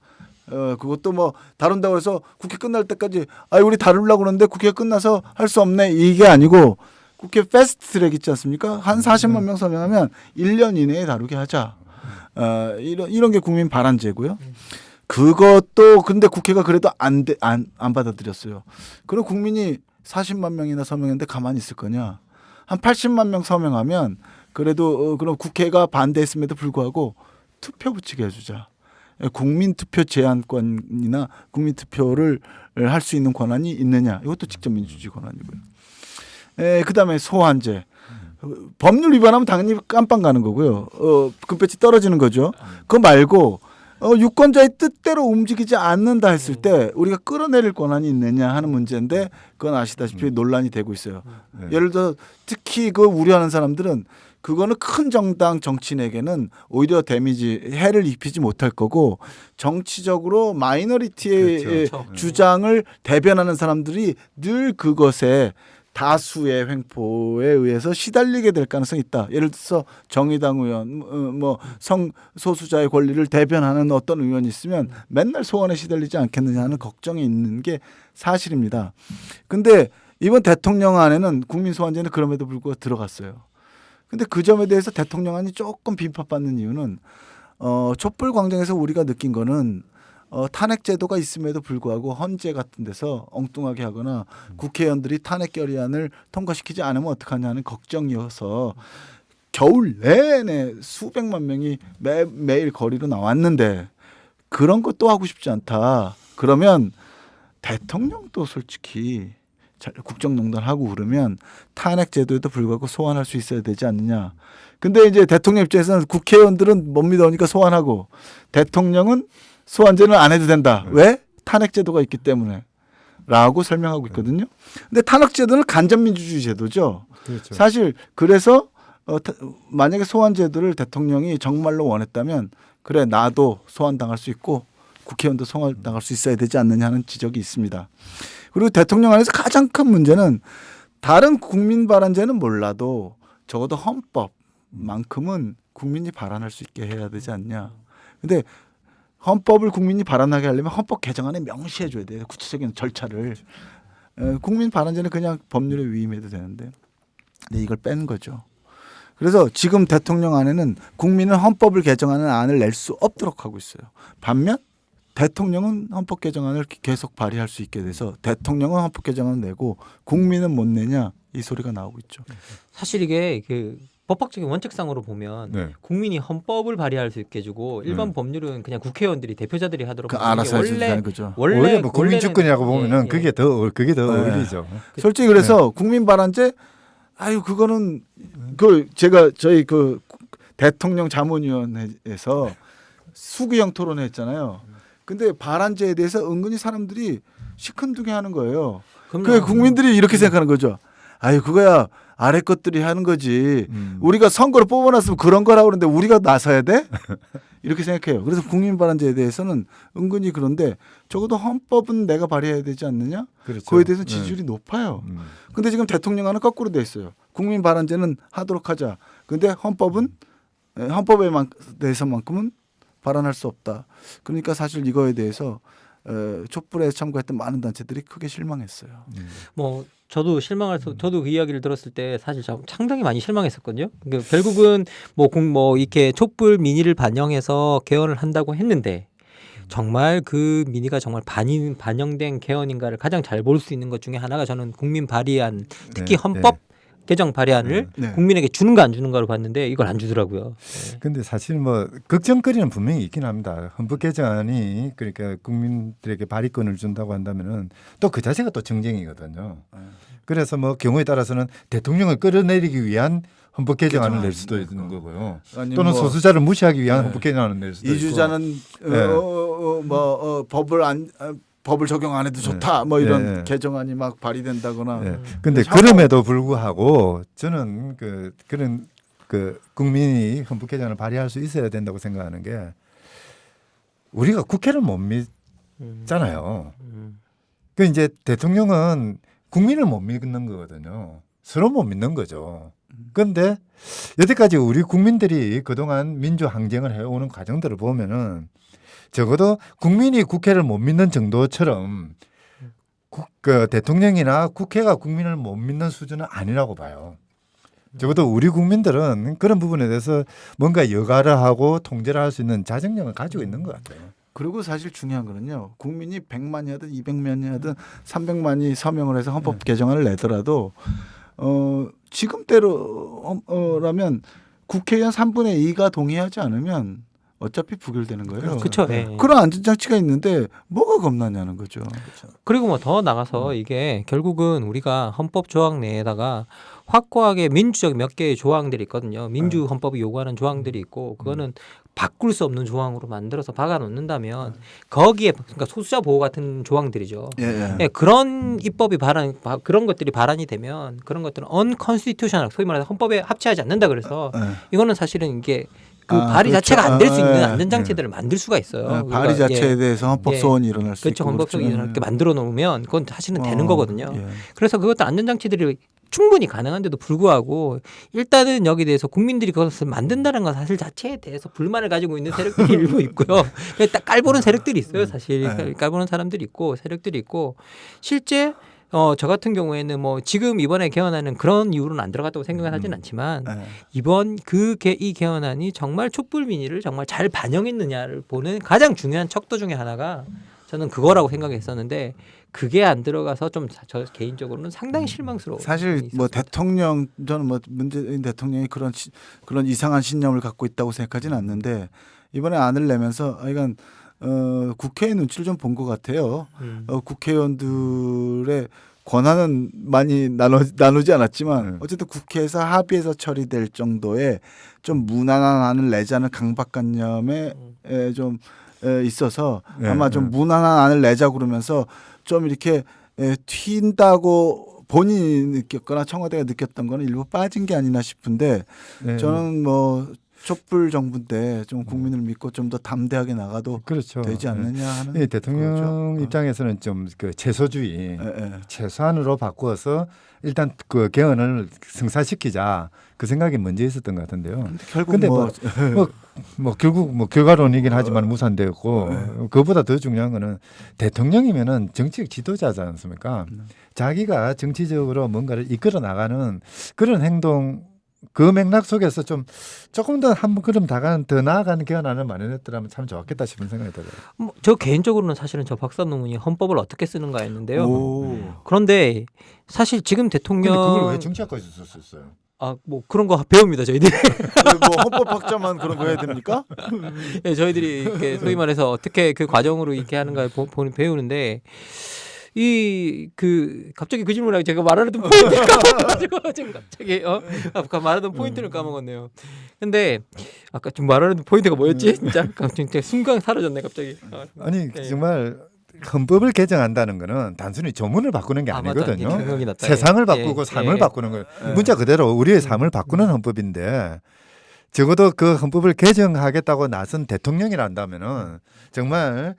그것도 뭐 다룬다고 해서 국회 끝날 때까지 우리 다루려고 그러는데 국회가 끝나서 할 수 없네 이게 아니고 국회 패스트 트랙 있지 않습니까? 한 40만 명 서명하면 1년 이내에 다루게 하자. 이런 게 국민 발안제고요. 그것도 근데 국회가 그래도 안 받아들였어요. 그럼 국민이 40만 명이나 서명했는데 가만히 있을 거냐? 한 80만 명 서명하면 그래도 그럼 국회가 반대했음에도 불구하고 투표 붙이게 해주자. 국민투표 제한권이나 국민투표를 할 수 있는 권한이 있느냐. 이것도 직접 민주주의 권한이고요. 그다음에 소환제. 법률 위반하면 당연히 깜빵 가는 거고요. 금배지 떨어지는 거죠. 그거 말고 유권자의 뜻대로 움직이지 않는다 했을 때 우리가 끌어내릴 권한이 있느냐 하는 문제인데 그건 아시다시피 논란이 되고 있어요. 네. 예를 들어 특히 그 우려하는 사람들은 그거는 큰 정당 정치인에게는 오히려 해를 입히지 못할 거고 정치적으로 마이너리티의 그렇죠. 주장을 대변하는 사람들이 늘 그것에 다수의 횡포에 의해서 시달리게 될 가능성이 있다. 예를 들어서 정의당 의원, 뭐 성소수자의 권리를 대변하는 어떤 의원이 있으면 맨날 소환에 시달리지 않겠느냐 하는 걱정이 있는 게 사실입니다. 근데 이번 대통령안에는 국민소환제는 그럼에도 불구하고 들어갔어요. 근데 그 점에 대해서 대통령안이 조금 비판받는 이유는 촛불 광장에서 우리가 느낀 거는 탄핵 제도가 있음에도 불구하고 헌재 같은 데서 엉뚱하게 하거나 국회의원들이 탄핵 결의안을 통과시키지 않으면 어떡하냐는 걱정이어서 겨울 내내 수백만 명이 매일 거리로 나왔는데 그런 것도 하고 싶지 않다. 그러면 대통령도 솔직히 국정농단하고 그러면 탄핵 제도에도 불구하고 소환할 수 있어야 되지 않느냐. 근데 이제 대통령 입장에서는 국회의원들은 못 믿으니까 소환하고 대통령은 소환제는 안 해도 된다. 왜? 탄핵 제도가 있기 때문에. 라고 설명하고 있거든요. 근데 탄핵 제도는 간접민주주의 제도죠. 그렇죠. 사실 그래서 만약에 소환 제도를 대통령이 정말로 원했다면 그래 나도 소환당할 수 있고 국회의원도 소환당할 수 있어야 되지 않느냐 하는 지적이 있습니다. 그리고 대통령 안에서 가장 큰 문제는 다른 국민 발안제는 몰라도 적어도 헌법만큼은 국민이 발안할 수 있게 해야 되지 않냐. 근데 헌법을 국민이 발안하게 하려면 헌법 개정안에 명시해 줘야 돼요. 구체적인 절차를. 국민 발안제는 그냥 법률에 위임해도 되는데 근데 이걸 뺀 거죠. 그래서 지금 대통령 안에는 국민은 헌법을 개정하는 안을 낼 수 없도록 하고 있어요. 반면 대통령은 헌법 개정안을 계속 발의할 수 있게 돼서 대통령은 헌법 개정안을 내고 국민은 못 내냐 이 소리가 나오고 있죠. 사실 이게 그 법학적인 원칙상으로 보면 네. 국민이 헌법을 발의할 수 있게 해주고 일반 법률은 그냥 국회의원들이 대표자들이 하도록 그 하는 게 알아서 해주는 거죠. 원래 뭐 국민주권이라고 보면은 예. 그게 더 어울리죠. 솔직히 그래서 국민 발안제 그거는 저희 그 대통령 자문위원회에서 수기형 토론했잖아요. 근데 발안제에 대해서 은근히 사람들이 시큰둥해 하는 거예요. 그 국민들이 이렇게 생각하는 거죠. 그거야 아래 것들이 하는 거지. 우리가 선거를 뽑아놨으면 그런 거라고 그러는데 우리가 나서야 돼? 이렇게 생각해요. 그래서 국민발언제에 대해서는 은근히 그런데 적어도 헌법은 내가 발의해야 되지 않느냐? 그렇죠. 그거에 대해서 지지율이 높아요. 근데 지금 대통령안은 거꾸로 돼 있어요. 국민발언제는 하도록 하자. 근데 헌법에 대해서만큼은 발언할 수 없다. 그러니까 사실 이거에 대해서 촛불에 참가했던 많은 단체들이 크게 실망했어요. 뭐 저도 실망해서 저도 그 이야기를 들었을 때 사실 상당히 많이 실망했었거든요. 그러니까 결국은 뭐 이렇게 촛불 민의를 반영해서 개헌을 한다고 했는데 정말 그 민의가 정말 반영된 개헌인가를 가장 잘 볼 수 있는 것 중에 하나가 저는 국민 발의안, 특히 헌법 개정 발의안을 국민에게 주는가 안 주는가를 봤는데 이걸 안 주더라고요. 근데 사실 뭐 걱정거리는 분명히 있긴 합니다. 헌법 개정안이 그러니까 국민들에게 발의권을 준다고 한다면은 또 그 자체가 또 정쟁이거든요. 그래서 뭐 경우에 따라서는 대통령을 끌어내리기 위한 헌법 개정안을 낼 수도 있는 거고요. 또는 소수자를 무시하기 위한 헌법 개정안을 낼 수도 있고. 이주자는 법을 적용 안 해도 좋다. 뭐 이런 개정안이 막 발의된다거나. 근데 그럼에도 불구하고 저는 그런 국민이 헌법 개정안을 발의할 수 있어야 된다고 생각하는 게 우리가 국회를 못 믿잖아요. 그 이제 대통령은 국민을 못 믿는 거거든요. 서로 못 믿는 거죠. 그런데 여태까지 우리 국민들이 그동안 민주 항쟁을 해오는 과정들을 보면은 적어도 국민이 국회를 못 믿는 정도처럼 대통령이나 국회가 국민을 못 믿는 수준은 아니라고 봐요. 적어도 우리 국민들은 그런 부분에 대해서 뭔가 여가를 하고 통제를 할 수 있는 자정력을 가지고 있는 것 같아요. 그리고 사실 중요한 거는요. 국민이 100만이든 200만이든 300만이 서명을 해서 헌법 개정안을 내더라도 지금대로라면 국회의원 3분의 2가 동의하지 않으면 어차피 부결되는 거예요. 그렇죠. 그런 안전장치가 있는데 뭐가 겁나냐는 거죠. 그리고 뭐 더 나가서 이게 결국은 우리가 헌법 조항 내에다가 확고하게 민주적 몇 개의 조항들이 있거든요. 민주 헌법이 요구하는 조항들이 있고 그거는 바꿀 수 없는 조항으로 만들어서 박아 놓는다면 거기에 그러니까 소수자 보호 같은 조항들이죠. 그런 입법이 그런 것들이 발안이 되면 그런 것들은 unconstitutional 소위 말해서 헌법에 합치하지 않는다 그래서 이거는 사실은 이게 발의 그렇죠. 자체가 안 될 수 있는 안전장치들을 만들 수가 있어요. 발의 자체에 대해서 헌법 소원이 일어날 수 그렇죠. 있고. 헌법 소원이 일어날 때 만들어 놓으면 그건 사실은 되는 거거든요. 그래서 그것도 안전장치들이 충분히 가능한데도 불구하고 일단은 여기에 대해서 국민들이 그것을 만든다는 것 사실 자체에 대해서 불만을 가지고 있는 세력들이 일부 있고요. 딱 깔보는 세력들이 있어요. 사실 깔보는 사람들이 있고 세력들이 있고 실제 저 같은 경우에는 뭐 지금 이번에 개헌안은 그런 이유로는 안 들어갔다고 생각을 하진 않지만 이번 이 개헌안이 정말 촛불 민의를 정말 잘 반영했느냐를 보는 가장 중요한 척도 중에 하나가 저는 그거라고 생각했었는데 그게 안 들어가서 좀 저 개인적으로는 상당히 실망스러워. 사실 뭐 대통령 저는 뭐 문재인 대통령이 그런 이상한 신념을 갖고 있다고 생각하지는 않는데 이번에 안을 내면서 이건 국회의 눈치를 좀 본 것 같아요. 국회의원들의 권한은 많이 나누지 않았지만 어쨌든 국회에서 합의해서 처리될 정도의 좀 무난한 안을 내자는 강박관념에 좀 있어서 아마 좀 무난한 안을 내자 그러면서 좀 이렇게 튄다고 본인이 느꼈거나 청와대가 느꼈던 거는 일부 빠진 게 아니나 싶은데 저는 뭐 촛불 정부인데 좀 국민을 믿고 좀 더 담대하게 나가도 그렇죠. 되지 않느냐 하는 대통령 거죠. 입장에서는 좀 그 최소주의 최소한으로 바꾸어서 일단 그 개헌을 성사시키자 그 생각이 먼저 있었던 것 같은데요. 결국 근데 뭐 결국 뭐 결과론이긴 하지만 무산되었고 그보다 더 중요한 거는 대통령이면은 정치적 지도자지 않습니까? 자기가 정치적으로 뭔가를 이끌어 나가는 그런 행동 그 맥락 속에서 조금 더 한 걸음 더 나아가는 개헌안을 마련했더라면 참 좋았겠다 싶은 생각이 들어요. 저 개인적으로는 사실은 저 박사 논문이 헌법을 어떻게 쓰는가 했는데요. 그런데 사실 지금 대통령 그걸 왜 정치학과에서 썼어요? 뭐 그런 거 배웁니다 저희들이. 뭐 헌법학자만 그런 거 해야 됩니까? 네, 저희들이 이렇게 소위 말해서 어떻게 그 과정으로 이렇게 하는가 배우는데. 갑자기 그 질문을 제가 말하려던 포인트를 까먹어가지고 지금 갑자기 말하던 포인트를 까먹었네요. 근데 아까 좀 말하려던 포인트가 뭐였지? 진짜 순간 사라졌네 갑자기. 아니 정말 헌법을 개정한다는 거는 단순히 조문을 바꾸는 게 아니거든요. 생각이 났다. 세상을 예. 바꾸고 예. 삶을 예. 바꾸는 거예요. 문자 그대로 우리의 삶을 바꾸는 헌법인데 적어도 그 헌법을 개정하겠다고 나선 대통령이라 한다면은 정말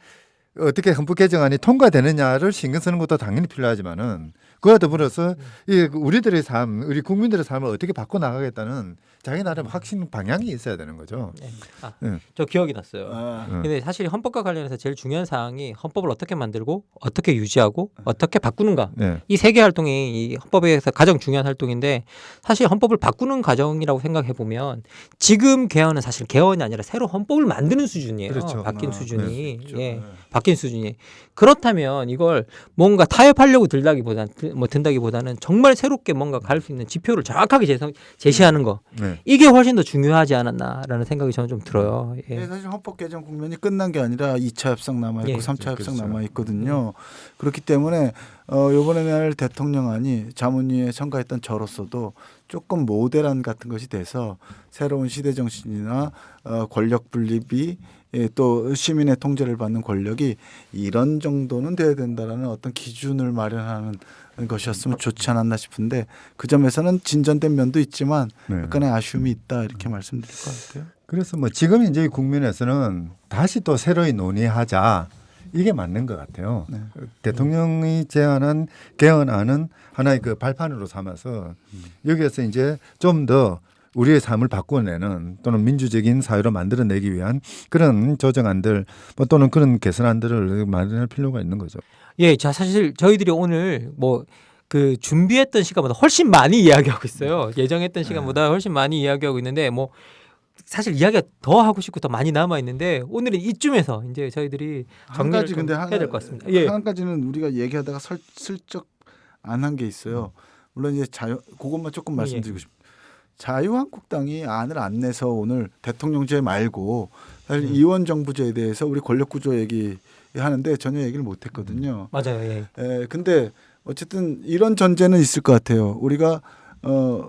어떻게 헌법 개정안이 통과되느냐를 신경 쓰는 것도 당연히 필요하지만은 그와 더불어서 이 우리들의 삶, 우리 국민들의 삶을 어떻게 바꿔 나가겠다는 자기 나름 확신 방향이 있어야 되는 거죠. 저 기억이 났어요. 아, 근데 사실 헌법과 관련해서 제일 중요한 사항이 헌법을 어떻게 만들고 어떻게 유지하고 어떻게 바꾸는가. 네. 이 세 개 활동이 이 헌법에서 가장 중요한 활동인데 사실 헌법을 바꾸는 과정이라고 생각해 보면 지금 개헌은 사실 개헌이 아니라 새로 헌법을 만드는 수준이에요. 그렇죠. 바뀐 아, 수준이. 그렇죠. 예. 네. 바뀐 수준이. 그렇다면 이걸 뭔가 타협하려고 든다기보다는 정말 새롭게 뭔가 갈 수 있는 지표를 정확하게 제시하는 거. 네. 이게 훨씬 더 중요하지 않았나라는 생각이 저는 좀 들어요. 예. 네, 사실 헌법 개정 국면이 끝난 게 아니라 2차 협상 남아 있고 예. 3차 협상 그렇죠. 남아 있거든요. 그렇기 때문에 이번에 날 대통령안이 자문위에 첨가했던 저로서도 조금 모델안 같은 것이 돼서 새로운 시대 정신이나 권력 분립이 또 시민의 통제를 받는 권력이 이런 정도는 돼야 된다라는 어떤 기준을 마련하는 것이었으면 좋지 않았나 싶은데 그 점에서는 진전된 면도 있지만 네. 약간의 아쉬움이 있다 이렇게 말씀드릴 것 같아요. 그래서 뭐 지금 이제 국면에서는 다시 또 새로이 논의하자 이게 맞는 것 같아요. 네. 대통령이 제안한 개헌안은 하나의 그 발판으로 삼아서 여기에서 이제 좀 더 우리의 삶을 바꿔내는 또는 민주적인 사회로 만들어내기 위한 그런 조정안들 뭐 또는 그런 개선안들을 마련할 필요가 있는 거죠. 예, 자 사실 저희들이 오늘 뭐 그 준비했던 시간보다 훨씬 많이 이야기하고 있어요. 예정했던 시간보다 훨씬 많이 이야기하고 있는데 뭐 사실 이야기가 더 하고 싶고 더 많이 남아 있는데 오늘은 이쯤에서 이제 저희들이 한 정리를 가지 좀 근데 해야 될 것 같습니다. 예. 한 가지는 우리가 얘기하다가 슬쩍 안 한 게 있어요. 물론 이제 그것만 조금 말씀드리고 싶어요. 자유한국당이 안을 안 내서 오늘 대통령제 말고 사실 이원 정부제에 대해서 우리 권력 구조 얘기하는데 전혀 얘기를 못 했거든요. 맞아요. 예. 근데 어쨌든 이런 전제는 있을 것 같아요. 우리가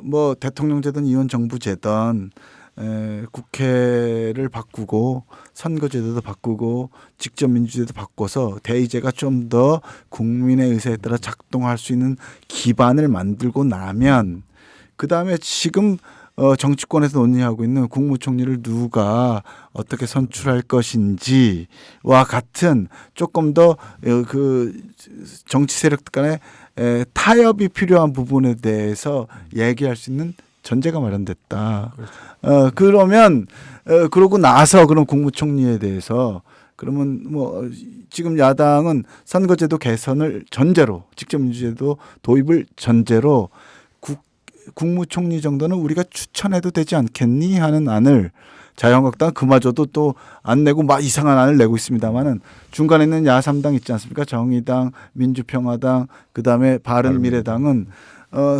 뭐 대통령제든 이원 정부제든 국회를 바꾸고 선거제도도 바꾸고 직접민주제도 바꿔서 대의제가 좀 더 국민의 의사에 따라 작동할 수 있는 기반을 만들고 나면 그다음에 지금 정치권에서 논의하고 있는 국무총리를 누가 어떻게 선출할 것인지와 같은 조금 더 그 정치 세력 간의 타협이 필요한 부분에 대해서 얘기할 수 있는 전제가 마련됐다. 그러면 그러고 나서 그럼 국무총리에 대해서 그러면 뭐 지금 야당은 선거제도 개선을 전제로 직접민주제도 도입을 전제로 국무총리 정도는 우리가 추천해도 되지 않겠니 하는 안을 자유한국당 그마저도 또 안 내고 막 이상한 안을 내고 있습니다만은 중간에 있는 야3당 있지 않습니까? 정의당, 민주평화당, 그다음에 바른미래당은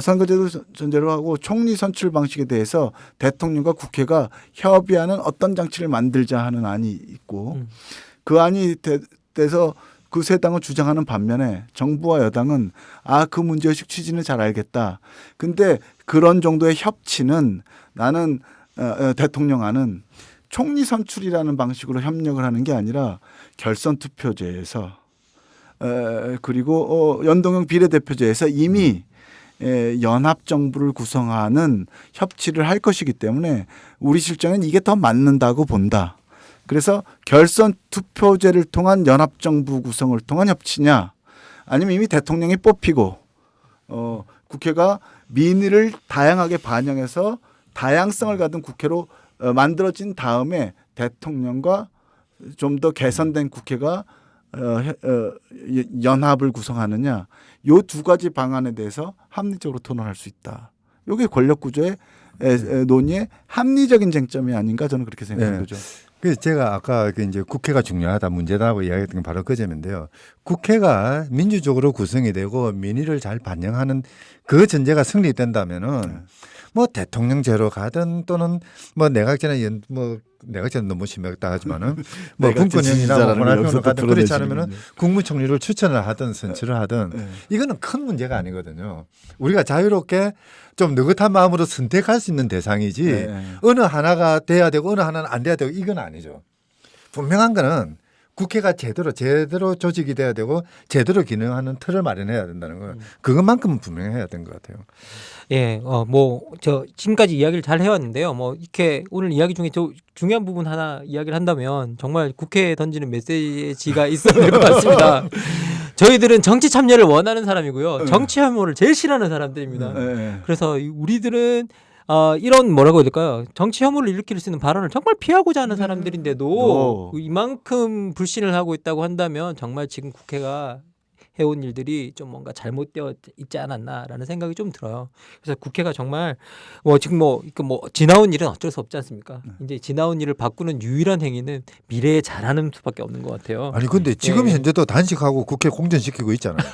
선거제도 전제로 하고 총리 선출 방식에 대해서 대통령과 국회가 협의하는 어떤 장치를 만들자 하는 안이 있고 그 안이 돼서 그 세 당을 주장하는 반면에 정부와 여당은 그 문제의식 취지는 잘 알겠다. 근데 그런 정도의 협치는 나는 대통령안은 총리 선출이라는 방식으로 협력을 하는 게 아니라 결선 투표제에서 그리고 연동형 비례대표제에서 이미 연합 정부를 구성하는 협치를 할 것이기 때문에 우리 실정은 이게 더 맞는다고 본다. 그래서 결선 투표제를 통한 연합 정부 구성을 통한 협치냐 아니면 이미 대통령이 뽑히고 국회가 민의를 다양하게 반영해서 다양성을 가진 국회로 만들어진 다음에 대통령과 좀 더 개선된 국회가 연합을 구성하느냐 요 두 가지 방안에 대해서 합리적으로 토론할 수 있다. 이게 권력 구조의 논의의 합리적인 쟁점이 아닌가 저는 그렇게 생각하는 거죠. 그래서 제가 아까 이제 국회가 중요하다 문제다고 이야기했던 게 바로 그 점인데요. 국회가 민주적으로 구성이 되고 민의를 잘 반영하는 그 전제가 성립된다면은 뭐 대통령제로 가든 또는 뭐 내각제나 내각제는 너무 심하다 하지만은 뭐 분권형이나 원활형으로 가든 그렇지 않으면은 국무총리를 추천을 하든 선출을 하든 이거는 큰 문제가 아니거든요. 우리가 자유롭게 좀 느긋한 마음으로 선택할 수 있는 대상이지 어느 하나가 돼야 되고 어느 하나는 안 돼야 되고 이건 아니죠. 분명한 거는 국회가 제대로 조직이 돼야 되고 제대로 기능하는 틀을 마련해야 된다는 거. 그것만큼은 분명해야 된 것 같아요. 예, 저 지금까지 이야기를 잘 해왔는데요. 뭐 이렇게 오늘 이야기 중에 저 중요한 부분 하나 이야기를 한다면 정말 국회에 던지는 메시지가 있어야 될 것 같습니다. 저희들은 정치 참여를 원하는 사람이고요. 정치 혐오를 제일 싫어하는 사람들입니다. 그래서 우리들은 이런 뭐라고 해야 될까요? 정치 혐오를 일으킬 수 있는 발언을 정말 피하고자 하는 사람들인데도 이만큼 불신을 하고 있다고 한다면 정말 지금 국회가 해온 일들이 좀 뭔가 잘못되어 있지 않았나라는 생각이 좀 들어요. 그래서 국회가 정말 지금 지나온 일은 어쩔 수 없지 않습니까? 이제 지나온 일을 바꾸는 유일한 행위는 미래에 잘하는 수밖에 없는 것 같아요. 아니 근데 지금 현재도 단식하고 국회 공전시키고 있잖아요.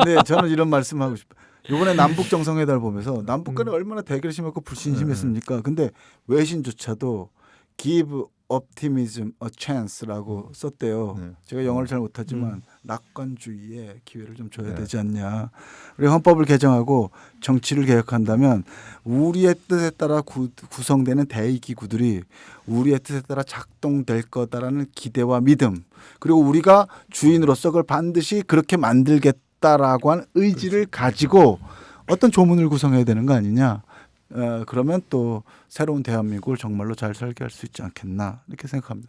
네, 저는 이런 말씀하고 싶어요. 이번에 남북 정상회담을 보면서 남북 간에 얼마나 대결이 심했고 불신이 심했습니까? 근데 외신조차도 give optimism a chance라고 썼대요. 제가 영어를 잘 못하지만 낙관주의에 기회를 좀 줘야 되지 않냐. 우리 헌법을 개정하고 정치를 개혁한다면 우리의 뜻에 따라 구성되는 대의기구들이 우리의 뜻에 따라 작동될 거다라는 기대와 믿음, 그리고 우리가 주인으로서 그걸 반드시 그렇게 만들겠다라고 하는 의지를 가지고 어떤 조문을 구성해야 되는 거 아니냐. 그러면 또 새로운 대한민국을 정말로 잘 살게 할 수 있지 않겠나 이렇게 생각합니다.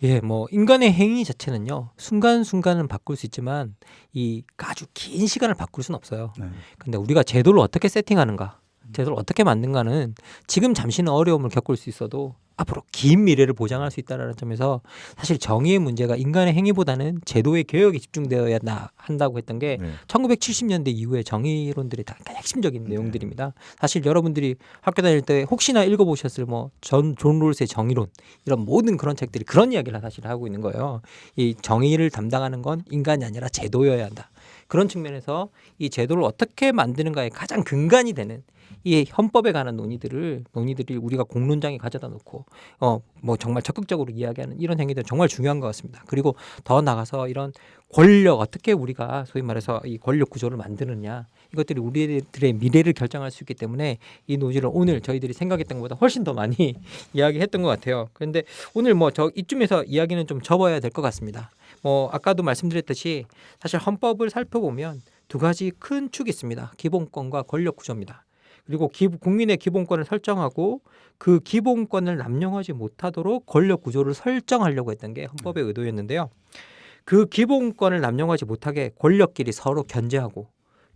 예, 인간의 행위 자체는요 순간순간은 바꿀 수 있지만 이 아주 긴 시간을 바꿀 수는 없어요. 근데 우리가 제도를 어떻게 세팅하는가, 제도를 어떻게 만든가는 지금 잠시는 어려움을 겪을 수 있어도 앞으로 긴 미래를 보장할 수 있다는 점에서 사실 정의의 문제가 인간의 행위보다는 제도의 개혁에 집중되어야 한다고 했던 게 1970년대 이후의 정의론들의 가장 핵심적인 내용들입니다. 사실 여러분들이 학교 다닐 때 혹시나 읽어보셨을 존 롤스의 정의론 이런 모든 그런 책들이 그런 이야기를 사실 하고 있는 거예요. 이 정의를 담당하는 건 인간이 아니라 제도여야 한다. 그런 측면에서 이 제도를 어떻게 만드는가의 가장 근간이 되는 이 헌법에 관한 논의들이 우리가 공론장에 가져다 놓고 정말 적극적으로 이야기하는 이런 행위들은 정말 중요한 것 같습니다. 그리고 더 나가서 이런 권력 어떻게 우리가 소위 말해서 이 권력 구조를 만드느냐 이것들이 우리들의 미래를 결정할 수 있기 때문에 이 논의를 오늘 저희들이 생각했던 것보다 훨씬 더 많이 이야기했던 것 같아요. 그런데 오늘 이쯤에서 이야기는 좀 접어야 될 것 같습니다. 아까도 말씀드렸듯이 사실 헌법을 살펴보면 두 가지 큰 축이 있습니다. 기본권과 권력 구조입니다. 그리고 국민의 기본권을 설정하고 그 기본권을 남용하지 못하도록 권력 구조를 설정하려고 했던 게 헌법의 의도였는데요. 그 기본권을 남용하지 못하게 권력끼리 서로 견제하고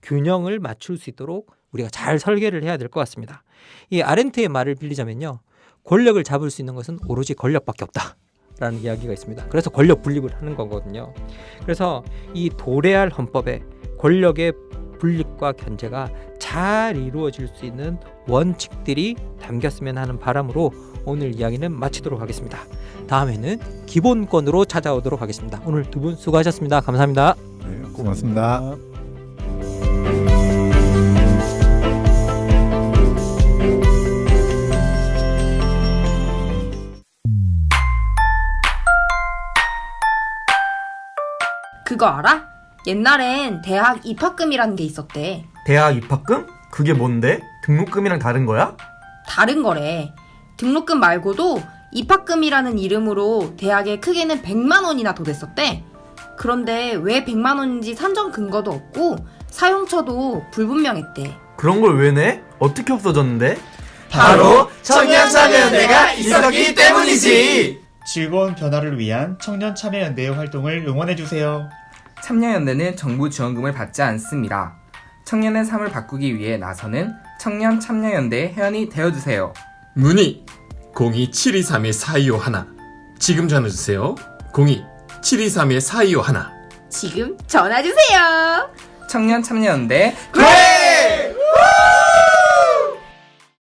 균형을 맞출 수 있도록 우리가 잘 설계를 해야 될 것 같습니다. 이 아렌트의 말을 빌리자면요. 권력을 잡을 수 있는 것은 오로지 권력밖에 없다라는 이야기가 있습니다. 그래서 권력 분립을 하는 거거든요. 그래서 이 도래할 헌법에 권력의 분립과 견제가 잘 이루어질 수 있는 원칙들이 담겼으면 하는 바람으로 오늘 이야기는 마치도록 하겠습니다. 다음에는 기본권으로 찾아오도록 하겠습니다. 오늘 두 분 수고하셨습니다. 감사합니다. 네, 고맙습니다. 그거 알아? 옛날엔 대학 입학금이라는 게 있었대. 대학 입학금? 그게 뭔데? 등록금이랑 다른 거야? 다른 거래. 등록금 말고도 입학금이라는 이름으로 대학에 크게는 100만 원이나 더 냈었대. 그런데 왜 100만 원인지 산정 근거도 없고 사용처도 불분명했대. 그런 걸 왜 내? 어떻게 없어졌는데? 바로 청년참여연대가 있었기 때문이지. 즐거운 변화를 위한 청년참여연대의 활동을 응원해주세요. 참여연대는 정부 지원금을 받지 않습니다. 청년의 삶을 바꾸기 위해 나서는 청년참여연대의 회원이 되어주세요. 문의 02-723-4251 지금 전화주세요. 02-723-4251 지금 전화주세요. 청년참여연대 네!